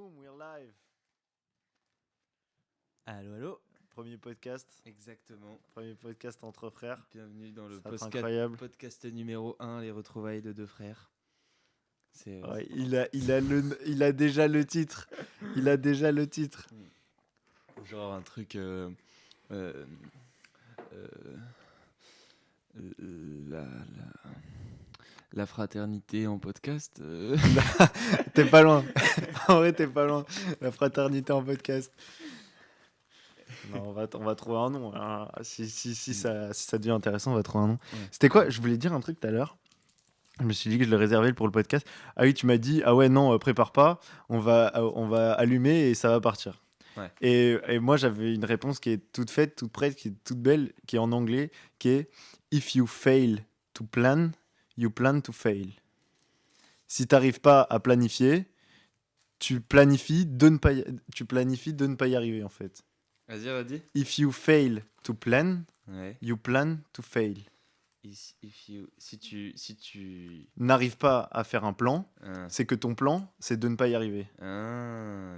Boom, we're live. Allô, allô. Premier podcast. Exactement. Premier podcast entre frères. Bienvenue dans le incroyable. podcast numéro 1, les retrouvailles de deux frères. Ouais, il a déjà le titre. Il a déjà le titre. Genre un truc... la fraternité en podcast. T'es pas loin. En vrai, t'es pas loin. La fraternité en podcast. Non, on va trouver un nom. Hein. Si ça devient intéressant, on va trouver un nom. Ouais. C'était quoi? Je voulais dire un truc tout à l'heure. Je me suis dit que je le réservais pour le podcast. Ah oui, tu m'as dit, ah ouais, non, prépare pas. On va allumer et ça va partir. Ouais. Et moi, j'avais une réponse qui est toute faite, toute prête, qui est toute belle, qui est en anglais, qui est If you fail to plan, you plan to fail. Si t'arrives pas à planifier, tu planifies de ne pas y arriver, en fait. Vas-y, redis. If you fail to plan, Ouais. you plan to fail. Si tu... N'arrive pas à faire un plan, Ah, c'est que ton plan, c'est de ne pas y arriver.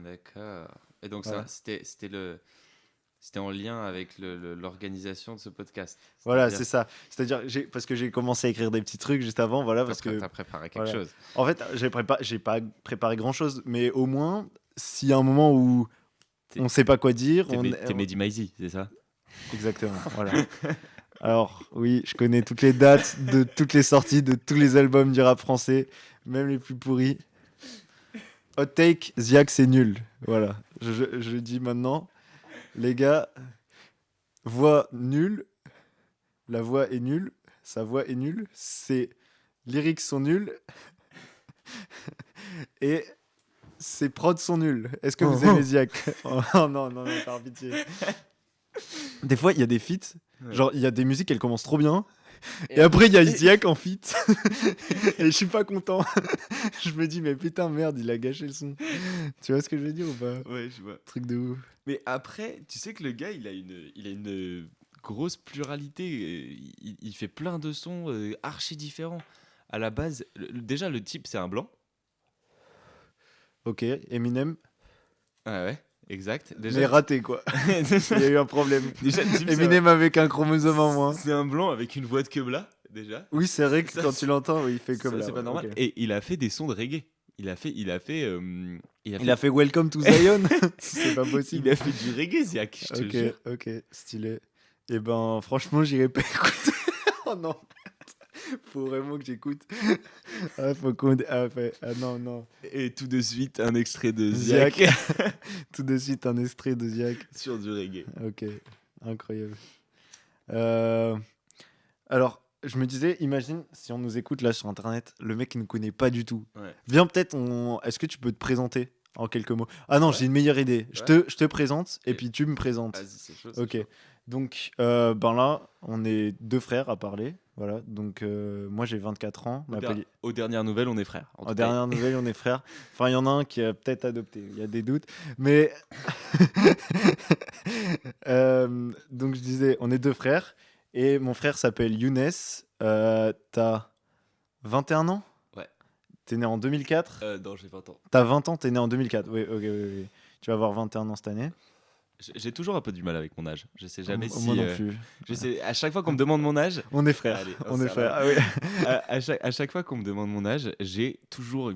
d'accord. Et donc Voilà. ça, c'était en lien avec l'organisation de ce podcast. Voilà, C'est-à-dire- c'est ça. C'est-à-dire, parce que j'ai commencé à écrire des petits trucs juste avant, voilà, parce que T'as préparé quelque voilà. chose. En fait, j'ai pas préparé grand-chose, mais au moins, s'il y a un moment où T'es- on sait pas quoi dire, T'es Mehdi Maizi, c'est ça? Exactement, voilà. Alors, oui, je connais toutes les dates de toutes les sorties de tous les albums du rap français, même les plus pourris. Hot take, Ziak, c'est nul. Voilà, je dis maintenant, les gars, voix nulle, la voix est nulle, sa voix est nulle, ses lyrics sont nuls et ses prods sont nuls. Est-ce que vous aimez Ziak? Oh non, par pitié. Des fois, il y a des feats, Ouais. genre il y a des musiques, elles commencent trop bien. Et après, il y a Ziak en feat. Et je suis pas content. Je me dis, mais putain, merde, il a gâché le son. Tu vois ce que je veux dire ou pas? Ouais, je vois. Truc de ouf. Mais après, tu sais que le gars, il a une grosse pluralité. Il fait plein de sons archi différents. À la base, déjà, le type, c'est un blanc. Ok, Eminem, Ah ouais, exact. mais Déjà, raté quoi. Il y a eu un problème. déjà, le type, Eminem avec un chromosome en moins. c'est un blanc avec une voix de quebla, déjà. Oui, c'est vrai que Ça, quand c'est- tu l'entends, oui, il fait Ça, comme là. c'est pas ouais, normal. ok. Et il a fait des sons de reggae. Il a Il a fait Welcome to Zion. C'est pas possible. Il a fait du reggae, Ziak, je te jure. Ok, stylé. Et ben, franchement, j'irai pas écouter. Oh non. Faut vraiment que j'écoute. Ah, faut qu'on. Ah non. Et tout de suite, un extrait de Ziak. Ziak Tout de suite, un extrait de Ziak. sur du reggae. Ok, incroyable. Alors, je me disais, imagine si on nous écoute là sur internet, le mec qui ne connaît pas du tout. Ouais. Viens, peut-être, est-ce que tu peux te présenter en quelques mots? Ah non, Ouais. j'ai une meilleure idée. Ouais. Je te présente et Et- puis tu me présentes. Vas-y, c'est chaud. Ok. Donc, ben là, on est deux frères à parler. Voilà. Donc, moi, j'ai 24 ans. Aux dernières nouvelles, on est frères. En En tout cas, dernière nouvelle, on est frères. Enfin, il y en a un qui a peut-être adopté. Il y a des doutes. Mais. Donc, je disais, on est deux frères. Et mon frère s'appelle Younes. T'as 21 ans? Ouais. T'es né en 2004? Non, j'ai 20 ans. T'as 20 ans, t'es né en 2004. Oui, ok, oui. Tu vas avoir 21 ans cette année. J'ai toujours un peu du mal avec mon âge. Je sais jamais si. Moi non plus. À chaque fois qu'on me demande mon âge, On est frères. Allez, on est serre frères. la- Ah oui. à chaque fois qu'on me demande mon âge, j'ai toujours un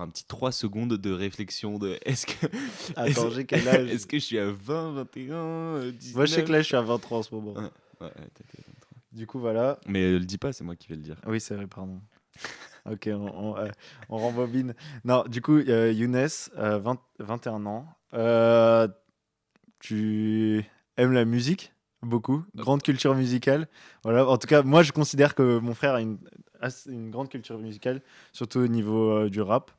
petit 3 secondes de réflexion de est-ce que. Attends, j'ai quel âge? Est-ce que je suis à 20, 21, 19? Moi, je sais que là, je suis à 23 en ce moment. Ouais, t'es 23. Du coup, voilà. Mais le dis pas, c'est moi qui vais le dire. Oui, c'est vrai, pardon. Ok, on rembobine. Non, du coup, Younes, 21 ans. Tu aimes la musique beaucoup, grande culture musicale. Voilà. En tout cas, moi, je considère que mon frère a une grande culture musicale, surtout au niveau du rap.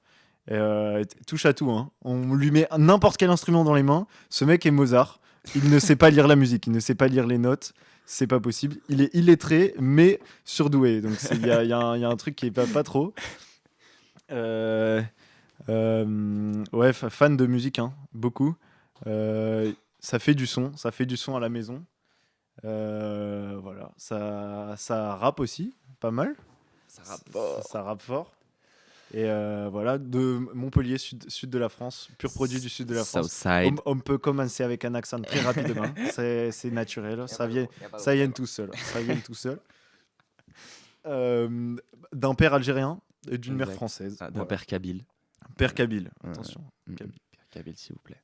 Touche à tout. Hein. On lui met n'importe quel instrument dans les mains. Ce mec est Mozart. Il ne sait pas lire la musique, il ne sait pas lire les notes. C'est pas possible. Il est illettré, mais surdoué. Donc il y a un truc qui est pas trop. Ouais, fan de musique, hein, beaucoup. Ça fait du son à la maison. Voilà, ça rappe aussi, pas mal. Ça rappe fort. Ça rappe fort. Et voilà, de Montpellier, sud de la France, pur produit du sud de la France. Southside. On peut commencer avec un accent très rapidement. C'est naturel. Ça vient tout seul. Ça vient tout seul. D'un père algérien et d'une mère Exact. française. D'un Voilà. père kabyle. Père kabyle, Ouais. attention. Kabyle. Père kabyle, s'il vous plaît.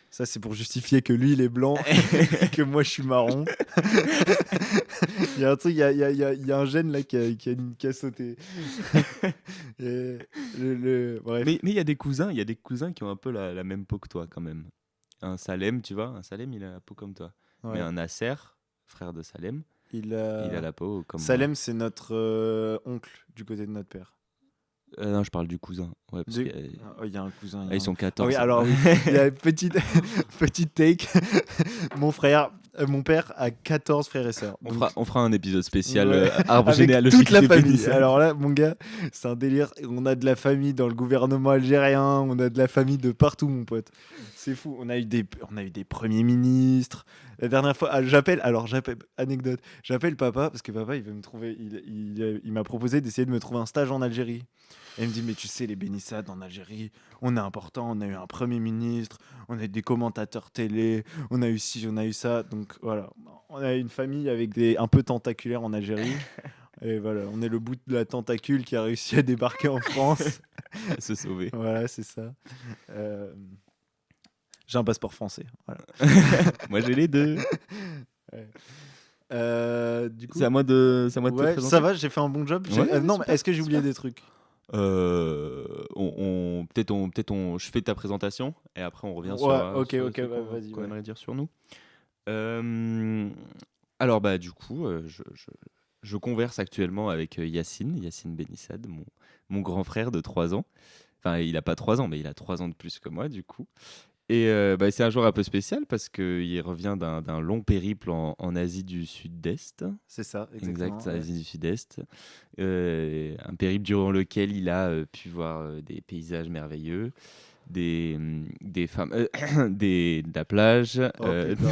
Ça, c'est pour justifier que lui, il est blanc, que moi, je suis marron. Il y a un truc, il y a un gène là qui a sauté. Et bref. Mais il y a des cousins, qui ont un peu la même peau que toi quand même. Un Salem, tu vois, un Salem, il a la peau comme toi. Ouais. Mais un Nasser, frère de Salem, Il il a la peau comme Salem, c'est notre oncle du côté de notre père. moi. Non, je parle du cousin. Ouais, parce que, Il y a un cousin. ils sont 14. Ah oui, alors oui, il y a une petite take. Mon père a 14 frères et sœurs. On fera un épisode spécial Ouais. arbre Avec généalogique toute la de famille. Pénissade. Alors là, mon gars, c'est un délire. On a de la famille dans le gouvernement algérien, on a de la famille de partout, mon pote. C'est fou. On a eu des premiers ministres. La dernière fois, anecdote, j'appelle papa parce que papa, il veut me trouver. Il m'a proposé d'essayer de me trouver un stage en Algérie. Et il me dit, mais tu sais, les Bénissades en Algérie, on est important. On a eu un premier ministre, on a eu des commentateurs télé, on a eu ci, on a eu ça. Donc voilà, on a une famille avec un peu tentaculaire en Algérie. Et voilà, on est le bout de la tentacule qui a réussi à débarquer en France. À se sauver. Voilà, c'est ça. J'ai un passeport français. Voilà. Moi, j'ai les deux. Du coup, C'est à moi de te ouais, présenter. ça va, j'ai fait un bon job. Ouais, Non, mais super, est-ce que j'ai oublié super. des trucs? Je fais ta présentation et après on revient Ouais, sur ok, sur ok, ce ouais, qu'on vas-y, ouais. aimerait dire sur nous. Alors bah du coup, je converse actuellement avec Yacine Benissade, mon grand frère de 3 ans. Enfin, il a pas 3 ans, mais il a 3 ans de plus que moi du coup. Et bah, c'est un jour un peu spécial parce qu'il revient d'un long périple en Asie du Sud-Est. C'est ça, exactement. Exact, Asie du Sud-Est. Un périple durant lequel il a pu voir des paysages merveilleux, des femmes, de la plage, Oh, putain.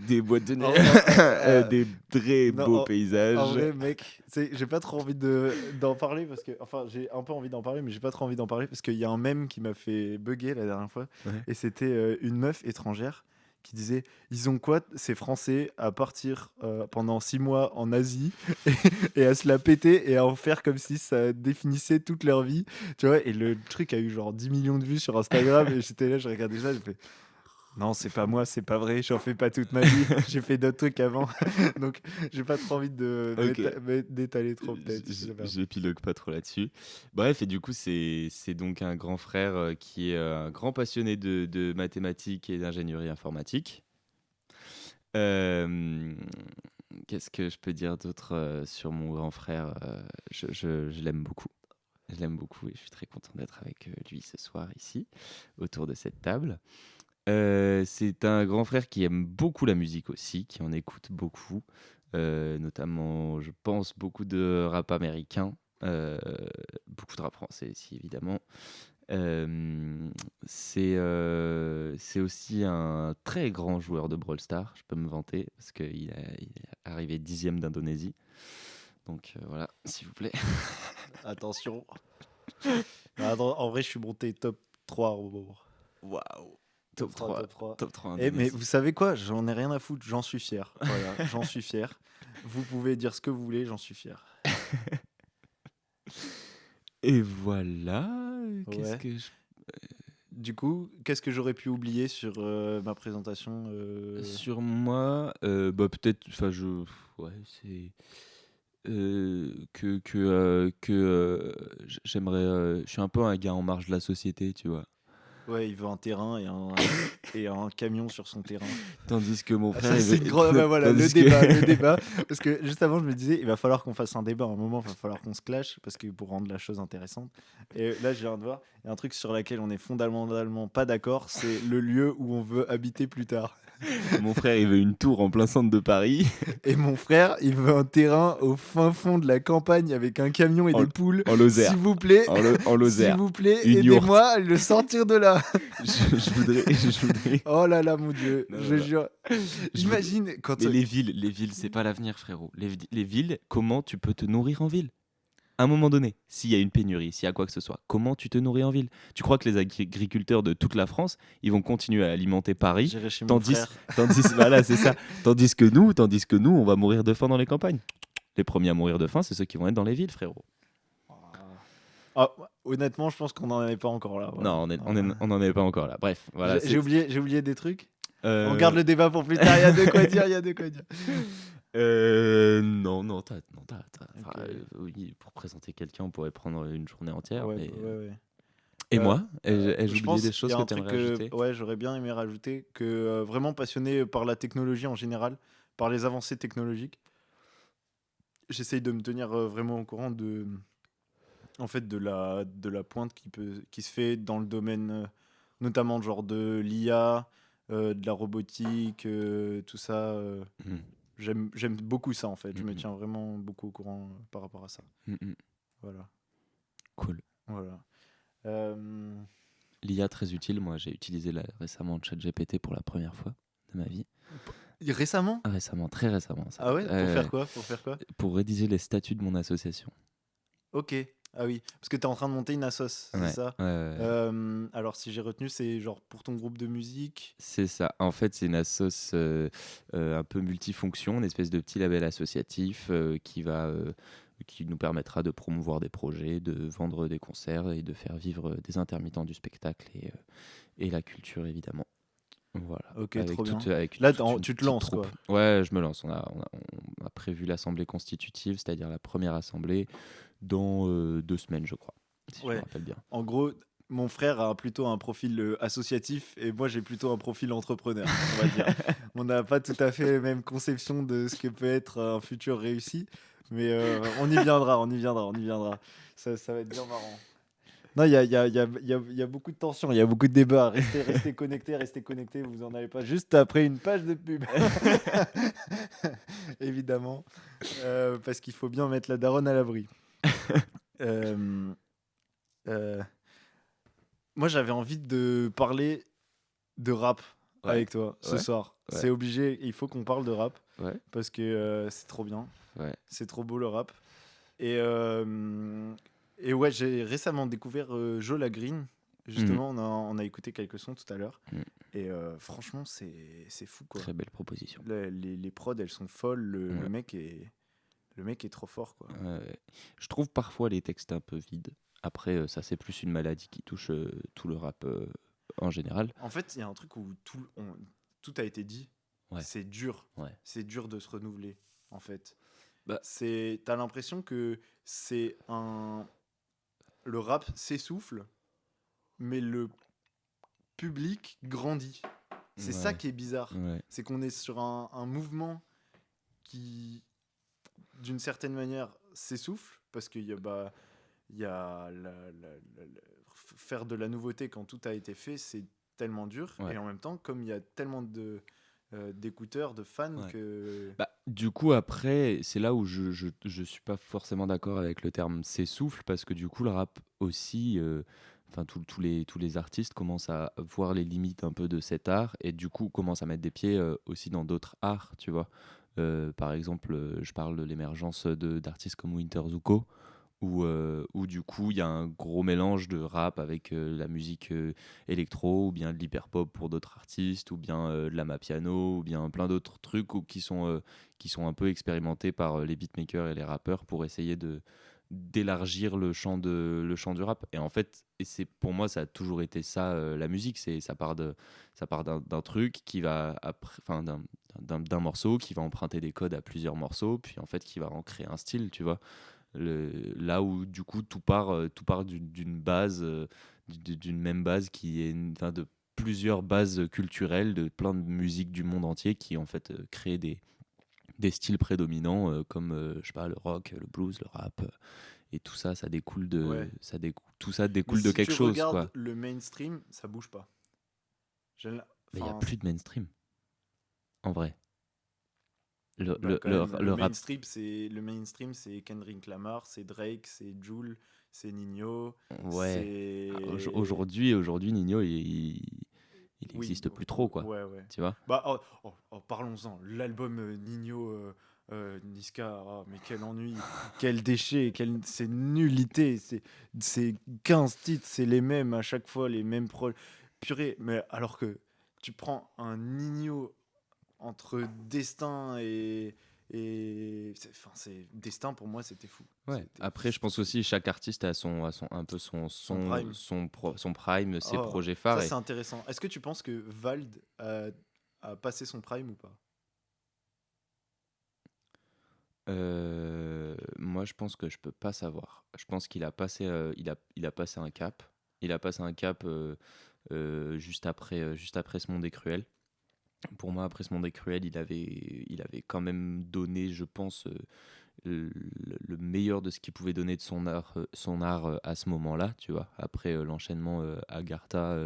des boîtes de nuit, Oh, des très non, beaux en paysages. vrai, mec, j'ai pas trop envie d'en parler parce que, enfin, j'ai un peu envie d'en parler, mais j'ai pas trop envie d'en parler parce qu'il y a un mème qui m'a fait bugger la dernière fois. Ouais. Et c'était une meuf étrangère qui disait ils ont quoi ces Français à partir pendant 6 mois en Asie et à se la péter et à en faire comme si ça définissait toute leur vie, tu vois. Et le truc a eu genre 10 millions de vues sur Instagram et j'étais là, je regardais ça, j'ai fait non, c'est pas moi, c'est pas vrai, j'en fais pas toute ma vie, j'ai fait d'autres trucs avant. Donc j'ai pas trop envie Ok. d'étaler trop peut-être. je sais pas. J'épilogue pas trop là-dessus. Bref, et du coup, c'est donc un grand frère qui est un grand passionné de mathématiques et d'ingénierie informatique. Qu'est-ce que je peux dire d'autre sur mon grand frère je l'aime beaucoup. Je l'aime beaucoup et je suis très content d'être avec lui ce soir ici, autour de cette table. C'est un grand frère qui aime beaucoup la musique aussi, qui en écoute beaucoup, notamment, je pense, beaucoup de rap américain, beaucoup de rap français aussi, évidemment. C'est aussi un très grand joueur de Brawl Stars, je peux me vanter, parce qu'il est arrivé 10e d'Indonésie. Donc voilà, s'il vous plaît. Attention. Attends, en vrai, je suis monté top 3 au moment. Waouh! Top 3, Top 3. top 3 Mais Indonésie. vous savez quoi? J'en ai rien à foutre, j'en suis fier. Voilà, j'en suis fier. Vous pouvez dire ce que vous voulez, j'en suis fier. Et voilà, qu'est-ce Ouais. que je... Du coup, qu'est-ce que j'aurais pu oublier sur ma présentation Sur moi, bah peut-être, enfin ouais, c'est j'aimerais, je suis un peu un gars en marge de la société, tu vois. Ouais, il veut un terrain et un camion sur son terrain. Tandis que mon Ah, frère, ça, il c'est veut- une grande. Bah voilà, tandis le débat. Parce que juste avant, je me disais, il va falloir qu'on fasse un débat. À un moment, il va falloir qu'on se clash parce que pour rendre la chose intéressante. Et là, je viens de voir, il y a un truc sur lequel on est fondamentalement pas d'accord, c'est le lieu où on veut habiter plus tard. mon frère, il veut une tour en plein centre de Paris, Et mon frère, il veut un terrain au fin fond de la campagne avec un camion et En- des poules. en Lozère. S'il vous plaît, en Lozère. s'il vous plaît, Une aidez-moi à le sortir de là. Je voudrais. Oh là là, mon Dieu, Non, je non. jure. Imagine quand. Mais les villes, c'est pas l'avenir, frérot. Les villes, comment tu peux te nourrir en ville? À un moment donné, s'il y a une pénurie, s'il y a quoi que ce soit, comment tu te nourris en ville? Tu crois que les agriculteurs de toute la France, ils vont continuer à alimenter Paris, J'irai chez mon tandis, frère. voilà, c'est ça. Tandis que nous, on va mourir de faim dans les campagnes. Les premiers à mourir de faim, c'est ceux qui vont être dans les villes, frérot. Ah, honnêtement, je pense qu'on n'en est pas encore là. Voilà. Non, on n'en est pas encore là. Bref, voilà. J'ai oublié des trucs. On Euh, garde le débat pour plus tard. Il y a de quoi dire. Il y a de quoi dire. non, enfin, Ok. oui, pour présenter quelqu'un, on pourrait prendre une journée entière. Ouais, Mais... ouais, ouais. Et Euh, moi, ai-je je oublié pense des qu'il y choses a que un tu truc aimerais que ajouter? ouais, j'aurais bien aimé rajouter, que vraiment passionné par la technologie en général, par les avancées technologiques, j'essaye de me tenir vraiment au courant de, en fait, de la pointe qui se fait dans le domaine, notamment genre de l'IA, de la robotique, tout ça. Mhm, J'aime beaucoup ça en fait. Je me mhm, tiens vraiment beaucoup au courant par rapport à ça. mhm. Voilà, Cool. voilà. Euh, L'IA très utile. Moi, j'ai utilisé récemment ChatGPT pour la première fois de ma vie. Récemment? Récemment, très récemment, ça. Ah ouais? Pour faire quoi? Pour faire quoi? Pour rédiger les statuts de mon association. Ok. Ah oui, parce que tu es en train de monter une assos, c'est Ouais, ça? ouais, ouais. Alors si j'ai retenu, c'est genre pour ton groupe de musique. C'est ça. En fait, c'est une assoce un peu multifonction, une espèce de petit label associatif qui nous permettra de promouvoir des projets, de vendre des concerts et de faire vivre des intermittents du spectacle et la culture, évidemment. Voilà. Ok, trop bien. Avec Là, toute une tu te petite lances troupe. quoi. Ouais, je me lance. On a prévu l'assemblée constitutive, c'est-à-dire la première assemblée, dans 2 semaines, je crois, si je me Ouais. rappelle bien. En gros, mon frère a plutôt un profil associatif et moi j'ai plutôt un profil entrepreneur, on va dire. On n'a pas tout à fait la même conception de ce que peut être un futur réussi, mais on y viendra, on y viendra, on y viendra. Ça va être bien marrant. Non, il y a beaucoup de tensions, il y a beaucoup de débats. Restez connectés, vous en avez pas. Juste après une page de pub. Évidemment. Parce qu'il faut bien mettre la daronne à l'abri. Euh, euh, Moi, j'avais envie de parler de rap Ouais, avec toi ce ouais, soir. ouais, C'est obligé, il faut qu'on parle de rap ouais, parce que c'est trop bien. ouais. C'est trop beau le rap. Et, euh, et ouais, j'ai récemment découvert Joe Green. Mhm. Justement, on a écouté quelques sons tout à l'heure. Mhm. Et franchement, c'est fou quoi. Très belle proposition. Les prods, elles sont folles. Ouais. Le mec est trop fort quoi. Je trouve parfois les textes un peu vides. Après, ça, c'est plus une maladie qui touche tout le rap en général. En fait, il y a un truc où tout a été dit. Ouais, C'est dur. ouais. C'est dur de se renouveler, en fait. Bah, T'as l'impression que c'est un. Le rap s'essouffle, mais le public grandit. C'est ça ouais, qui est bizarre. ouais, C'est qu'on est sur un mouvement qui, d'une certaine manière, s'essouffle, parce qu'il y a, il y a faire de la nouveauté quand tout a été fait, c'est tellement dur. ouais, Et en même temps, comme il y a tellement d'écouteurs, de fans ouais. que. Bah, du coup, après, c'est là où je suis pas forcément d'accord avec le terme s'essouffle, parce que du coup, le rap aussi, enfin, tous les artistes commencent à voir les limites un peu de cet art, et du coup, commencent à mettre des pieds aussi dans d'autres arts, tu vois. Par exemple, je parle de l'émergence d'artistes comme Winter Zuko, où du coup il y a un gros mélange de rap avec la musique électro, ou bien de l'hyperpop pour d'autres artistes, ou bien de la mapiano, ou bien plein d'autres trucs qui sont un peu expérimentés par les beatmakers et les rappeurs pour essayer d'élargir le champ du rap. Et en fait, pour moi, ça a toujours été ça, la musique. Ça part d'un truc qui va enfin d'un morceau qui va emprunter des codes à plusieurs morceaux, puis en fait qui va en créer un style, tu vois. Là où du coup tout part d'une base, d'une même base qui est enfin, de plusieurs bases culturelles, de plein de musiques du monde entier qui en fait créent des styles prédominants comme je sais pas, le rock, le blues, le rap, et tout ça, Ouais. tout ça Mais découle de si quelque tu chose, regardes quoi. le mainstream, ça bouge pas. Mais il y a Enfin, plus de mainstream en vrai. bah quand même, Le rap, le mainstream, c'est Kendrick Lamar, c'est Drake, c'est Jul, c'est Nino, ouais. c'est Aujourd'hui Nino il oui, existe plus trop, quoi, ouais, ouais. tu vois. Bah, parlons-en. L'album Nino Niska, ah, mais quel ennui, quel déchet, c'est nullité, c'est 15 titres, c'est les mêmes à chaque fois, les mêmes purée, mais alors que tu prends un Nino entre Destin c'est Destin pour moi c'était fou. Ouais. Après, je pense aussi chaque artiste a un peu Son prime. son prime, ses Oh, projets ça phares. c'est intéressant. Est-ce que tu penses que Vald a passé son prime ou pas? Moi, je pense que je peux pas savoir. Je pense qu'il a passé, il a passé un cap. Il a passé un cap juste après ce monde est cruel. Pour moi, après ce monde est cruel, il avait quand même donné, je pense, le meilleur de ce qu'il pouvait donner de son art à ce moment-là, tu vois. Après l'enchaînement Agartha,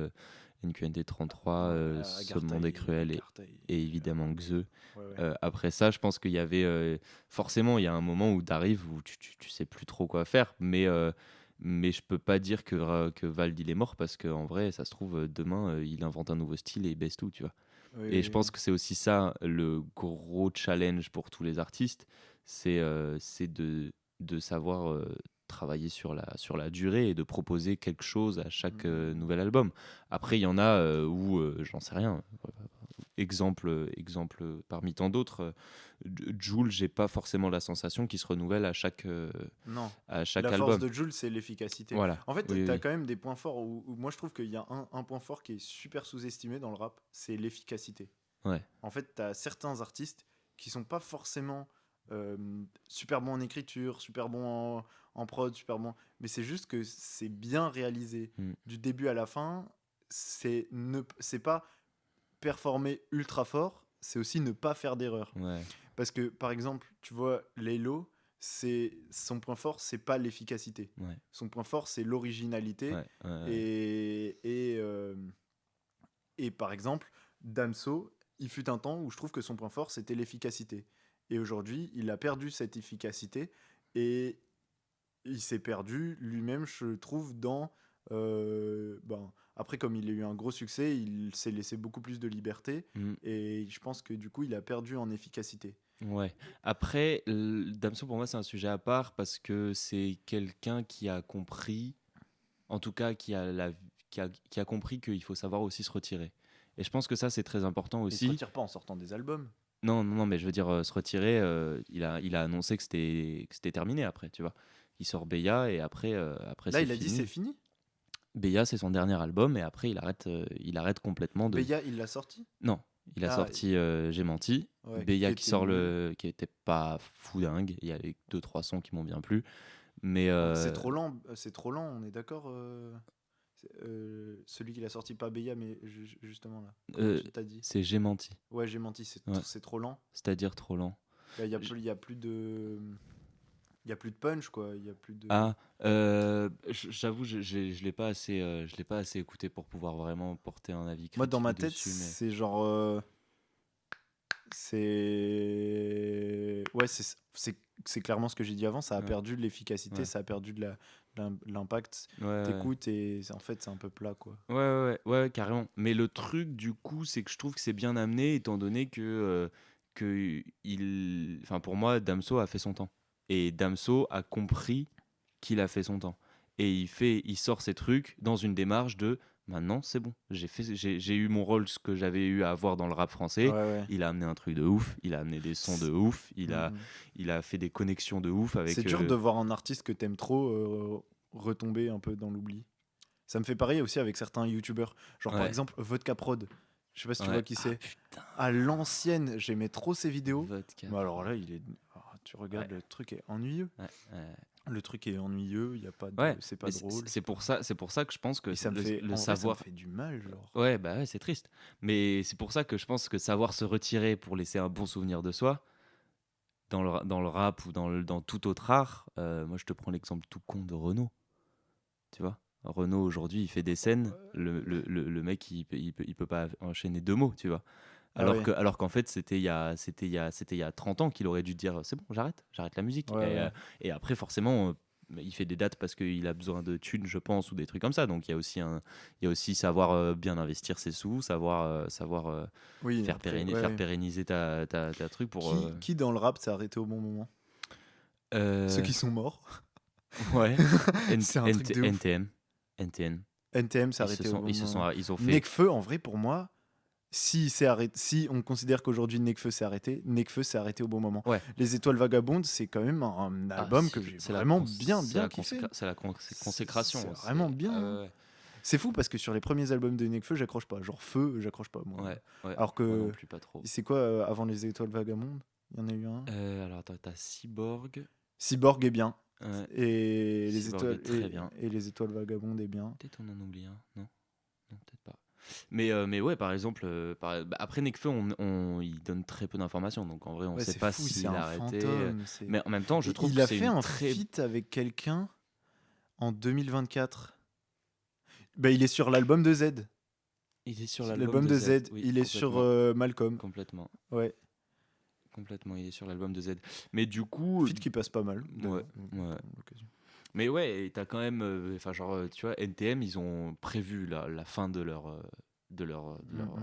NQNT 33, ce Agartha, monde est cruel Agartha, et évidemment Xe. ouais, ouais. Après ça, je pense qu'il y avait forcément, il y a un moment où tu arrives où tu sais plus trop quoi faire, mais je peux pas dire que Vald il est mort parce qu'en vrai, ça se trouve, demain, il invente un nouveau style et il baisse tout, tu vois. Oui, Et je oui, pense oui. que c'est aussi ça le gros challenge pour tous les artistes, c'est de savoir travailler sur la durée et de proposer quelque chose à chaque nouvel album. Après, il y en a où, j'en sais rien, exemple parmi tant d'autres, Jul, j'ai pas forcément la sensation qu'il se renouvelle Non. à chaque La force album. de Jules, c'est l'efficacité. Voilà, En fait, oui, tu as oui, quand même des points forts où moi je trouve qu'il y a un point fort qui est super sous-estimé dans le rap, c'est l'efficacité. ouais, En fait, tu as certains artistes qui sont pas forcément super bons en écriture, super bons en prod, super bons, mais c'est juste que c'est bien réalisé mm, du début à la fin. C'est pas performer ultra fort, c'est aussi ne pas faire d'erreur. ouais, Parce que, par exemple, tu vois, Laylo, son point fort, c'est pas l'efficacité. ouais, Son point fort, c'est l'originalité. ouais, ouais, ouais. Et, et, euh, et par exemple, Damso, il fut un temps où je trouve que son point fort, c'était l'efficacité. Et aujourd'hui, il a perdu cette efficacité et il s'est perdu lui-même, je trouve, après, comme il a eu un gros succès, il s'est laissé beaucoup plus de liberté Mm. et je pense que du coup, il a perdu en efficacité. Ouais. Après, Damso, pour moi, c'est un sujet à part parce que c'est quelqu'un qui a compris, en tout cas, qui a compris qu'il faut savoir aussi se retirer. Et je pense que ça, c'est très important Mais il se aussi. retire pas en sortant des albums. Non, non, non, mais je veux dire, se retirer, il a annoncé que c'était terminé après, tu vois. Il sort Beya et après Là, c'est il a dit c'est fini. fini. Beya, c'est son dernier album et après, il arrête complètement de. Beya, il l'a sorti. Non, il a Ah, sorti J'ai menti. ouais, qui Beya qui était sort nul. qui était pas fou dingue. Il y avait deux trois sons qui m'ont bien plu. Mais C'est trop lent, on est d'accord. Celui qui l'a sorti, pas Beya, mais justement là. Comment euh, tu t'as dit? c'est J'ai menti. Ouais, j'ai menti, Ouais. c'est trop lent. C'est-à-dire trop lent. J- Il y a plus de. Il y a plus de punch, quoi. Il y a plus de. Ah, j'avoue, je l'ai pas assez, je l'ai pas assez écouté pour pouvoir vraiment porter un avis Moi, dans critique ma tête, dessus, mais c'est genre. C'est. Ouais, c'est clairement ce que j'ai dit avant. Ça a ouais, perdu de l'efficacité, ouais, ça a perdu de l'impact. ouais, ouais. T'écoutes et en fait, c'est un peu plat, quoi. Ouais, ouais, ouais, ouais, carrément. Mais le truc, du coup, c'est que je trouve que c'est bien amené, étant donné enfin, pour moi, Damso a fait son temps. Et Damso a compris qu'il a fait son temps. Et il sort ces trucs dans une démarche de maintenant, c'est bon. J'ai eu mon rôle, ce que j'avais eu à avoir dans le rap Ouais, français. ouais. Il a amené un truc de ouf. Il a amené des sons de ouf. Mhm. Il a fait des connexions de ouf C'est avec. dur de voir un artiste que t'aimes trop retomber un peu dans l'oubli. Ça me fait pareil aussi avec certains youtubeurs. Genre par Ouais, exemple Vodka Prod. Je sais pas si tu ouais. vois qui Ah c'est. putain, À l'ancienne, j'aimais trop ses vidéos. vodka. Mais alors là, tu Ouais, regardes, le truc est ennuyeux. ouais, ouais. Le truc est ennuyeux, il y a pas de, Ouais, c'est pas mais drôle. c'est pour ça que je pense que Et ça me fait, le en vrai, ça me savoir. fait du mal, genre. Ouais, bah ouais, c'est triste. Mais c'est pour ça que je pense que savoir se retirer pour laisser un bon souvenir de soi, dans le rap ou dans tout autre art, moi je te prends l'exemple tout con de Renaud, tu vois. Renaud aujourd'hui il fait des scènes, le mec il peut pas enchaîner deux mots, tu vois. Ah ouais, Alors qu'en fait c'était il y a 30 ans qu'il aurait dû dire c'est bon, j'arrête la musique. ouais, ouais. Et après forcément. il fait des dates parce qu'il a besoin de thunes, je pense, ou des trucs comme ça. Donc il y a aussi savoir bien investir ses sous, savoir Oui, après, faire ouais. pérenniser ta truc pour. Qui dans le rap s'est arrêté au bon moment? Ceux Euh, qui sont morts. ouais. C'est un truc de ouf. NTM. NTN. NTM s'est arrêté au bon moment. Ils ont fait. Nekfeu, en vrai, pour moi, si on considère qu'aujourd'hui Nekfeu s'est arrêté, Nekfeu s'est arrêté au bon moment. Ouais. Les Étoiles Vagabondes, c'est quand même un Ah, album que j'ai vraiment bien kiffé. C'est la consécration. C'est vraiment bien, Ah, hein. ouais, C'est fou parce que sur les premiers albums de Nekfeu, j'accroche pas. Genre Feu, j'accroche pas, moi. ouais, ouais. Alors Moi non que plus, pas trop. c'est quoi avant les Étoiles Vagabondes? Il y en a eu un. Alors, t'as Cyborg. Cyborg est bien. Ouais. Et les Cyborg étoiles est très bien. et les Étoiles Vagabondes est bien. Peut-être on en oublie un. Non, non, peut-être pas. Mais ouais, par exemple, après Nekfeu, il donne très peu d'informations. Donc en vrai, on Ouais, sait c'est pas fou, s'il c'est a un arrêté. fantôme. Mais en même temps, je trouve Il que a c'est fait une un très. feat avec quelqu'un en 2024. Bah, il est sur l'album de Z. Il est sur l'album L'album de de Z. Z. Oui, Il est sur complètement. Malcolm. Complètement. Ouais. Complètement, il est sur l'album de Z. Mais du coup. Feat qui passe pas mal. Ouais, ouais. Mais ouais, et t'as quand même. Enfin, genre, tu vois, NTM, ils ont prévu la fin de leur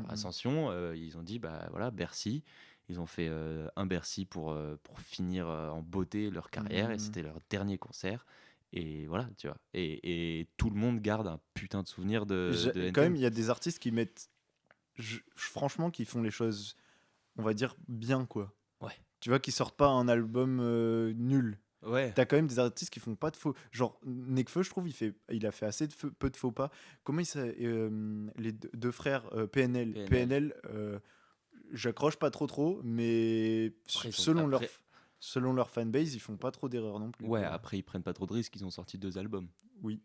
ascension. Ils ont dit, bah voilà, Bercy. Ils ont fait un Bercy pour finir en beauté leur carrière. Et c'était leur dernier concert. Et voilà, tu vois. Et tout le monde garde un putain de souvenir de Quand même, NTM. il y a des artistes qui mettent. Franchement, qui font les choses, on va dire, bien, quoi. Ouais. Tu vois, qui sortent pas un album nul. Ouais. T'as quand même des artistes qui font pas de faux. Genre, Nekfeu, je trouve, il a fait assez peu de faux pas. Comment il s'appelle les deux frères PNL. PNL, j'accroche pas trop, mais Après, selon leur fanbase, ils font pas trop d'erreurs non plus, ouais, quoi. après, ils prennent pas trop de risques. Ils ont sorti 2 albums. Oui.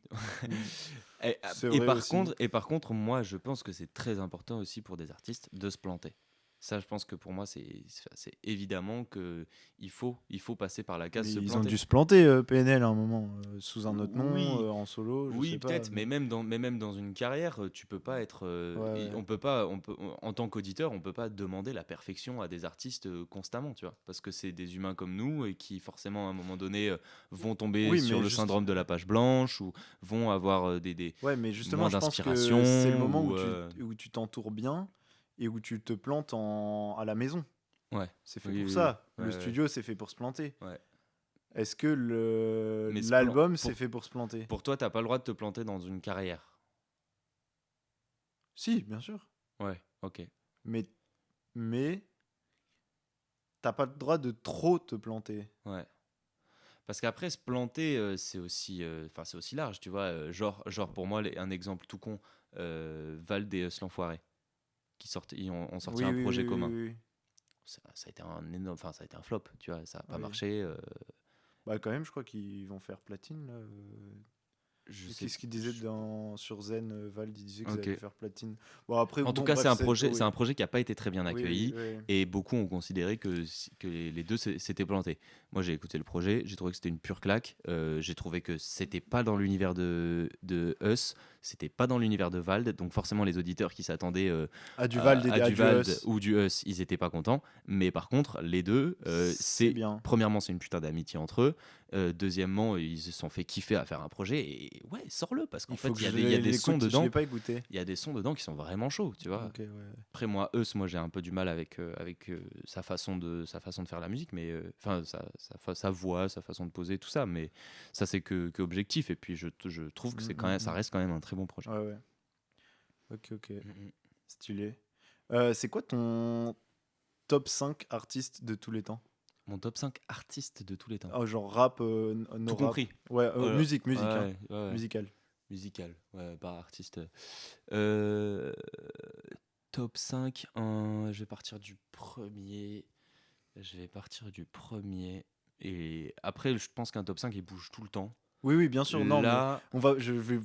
C'est Et vrai par aussi. par contre, moi, je pense que c'est très important aussi pour des artistes de se planter. Ça, je pense que pour moi, c'est évidemment que il faut passer par la case Mais se ils ont planter. dû se planter, PNL, à un moment, sous un autre nom, Oui, en solo, je oui, sais pas. peut-être, mais même dans une carrière, tu peux pas être. Ouais. On peut pas, en tant qu'auditeur, on peut pas demander la perfection à des artistes constamment, tu vois, parce que c'est des humains comme nous et qui forcément à un moment donné vont tomber Oui, sur mais le syndrome de la page blanche ou vont avoir des Ouais, mais justement, moins je pense d'inspiration que c'est le moment ou où tu t'entoures bien et où tu te plantes à la maison. ouais. C'est fait Oui, pour oui, oui. ça. Ouais, Le ouais, studio, c'est fait pour se planter. ouais. Est-ce que Mais l'album, c'est fait pour se planter? pour toi, t'as pas le droit de te planter dans une carrière. Si, bien sûr. Ouais, ok. Mais, mais t'as pas le droit de trop te planter. Ouais. Parce qu'après, se planter, c'est aussi large, tu vois. Genre pour moi, un exemple tout con, Vald et l'Enfoiré, ils ont sorti Oui, un oui, projet oui, commun. oui, oui. Ça a été un énorme, enfin, ça a été un flop, tu vois. Ça a pas Oui. marché. Bah, quand même, je crois qu'ils vont faire platine, là. Je sais. Qu'est-ce qu'ils disaient sur Zen, Vald, il disait qu'ils Ok. allaient faire platine. Bon, après, En tout bon, cas, bref, c'est oui. un projet qui n'a pas été très bien Oui, oui, accueilli oui. et beaucoup ont considéré que les deux s'étaient plantés. Moi, j'ai écouté le projet, j'ai trouvé que c'était une pure claque. J'ai trouvé que c'était pas dans l'univers de Us, c'était pas dans l'univers de Vald, donc forcément les auditeurs qui s'attendaient À du Vald et à à du du Vald Us. ou du Us, ils étaient pas contents. Mais par contre, les deux, C'est bien. premièrement, c'est une putain d'amitié entre eux. Deuxièmement, ils se sont fait kiffer à faire un projet et ouais, sors-le parce qu'en Il fait, faut que il y a des sons l'écoute, je dedans. l'ai pas écouté. Il y a des sons dedans qui sont vraiment chauds, tu vois. Ok, ouais. Après moi, moi j'ai un peu du mal avec sa façon de faire la musique, mais enfin sa voix, sa façon de poser, tout ça. Mais ça c'est que objectif. Et puis je trouve que c'est quand même, ça reste quand même un très bon projet. Ouais, ouais. Ok. Mhm. Stylé. C'est quoi ton top 5 artistes de tous les temps? Mon top 5 artistes de tous les temps. Oh, genre rap, no Tout rap. compris. Ouais, Voilà. musique, hein. Ouais. Musical. Musical, ouais, pas artiste. Euh, Top 5, je vais partir du premier. Et après, je pense qu'un top 5, il bouge tout le temps. Oui, bien sûr. Non, mais Là, je vais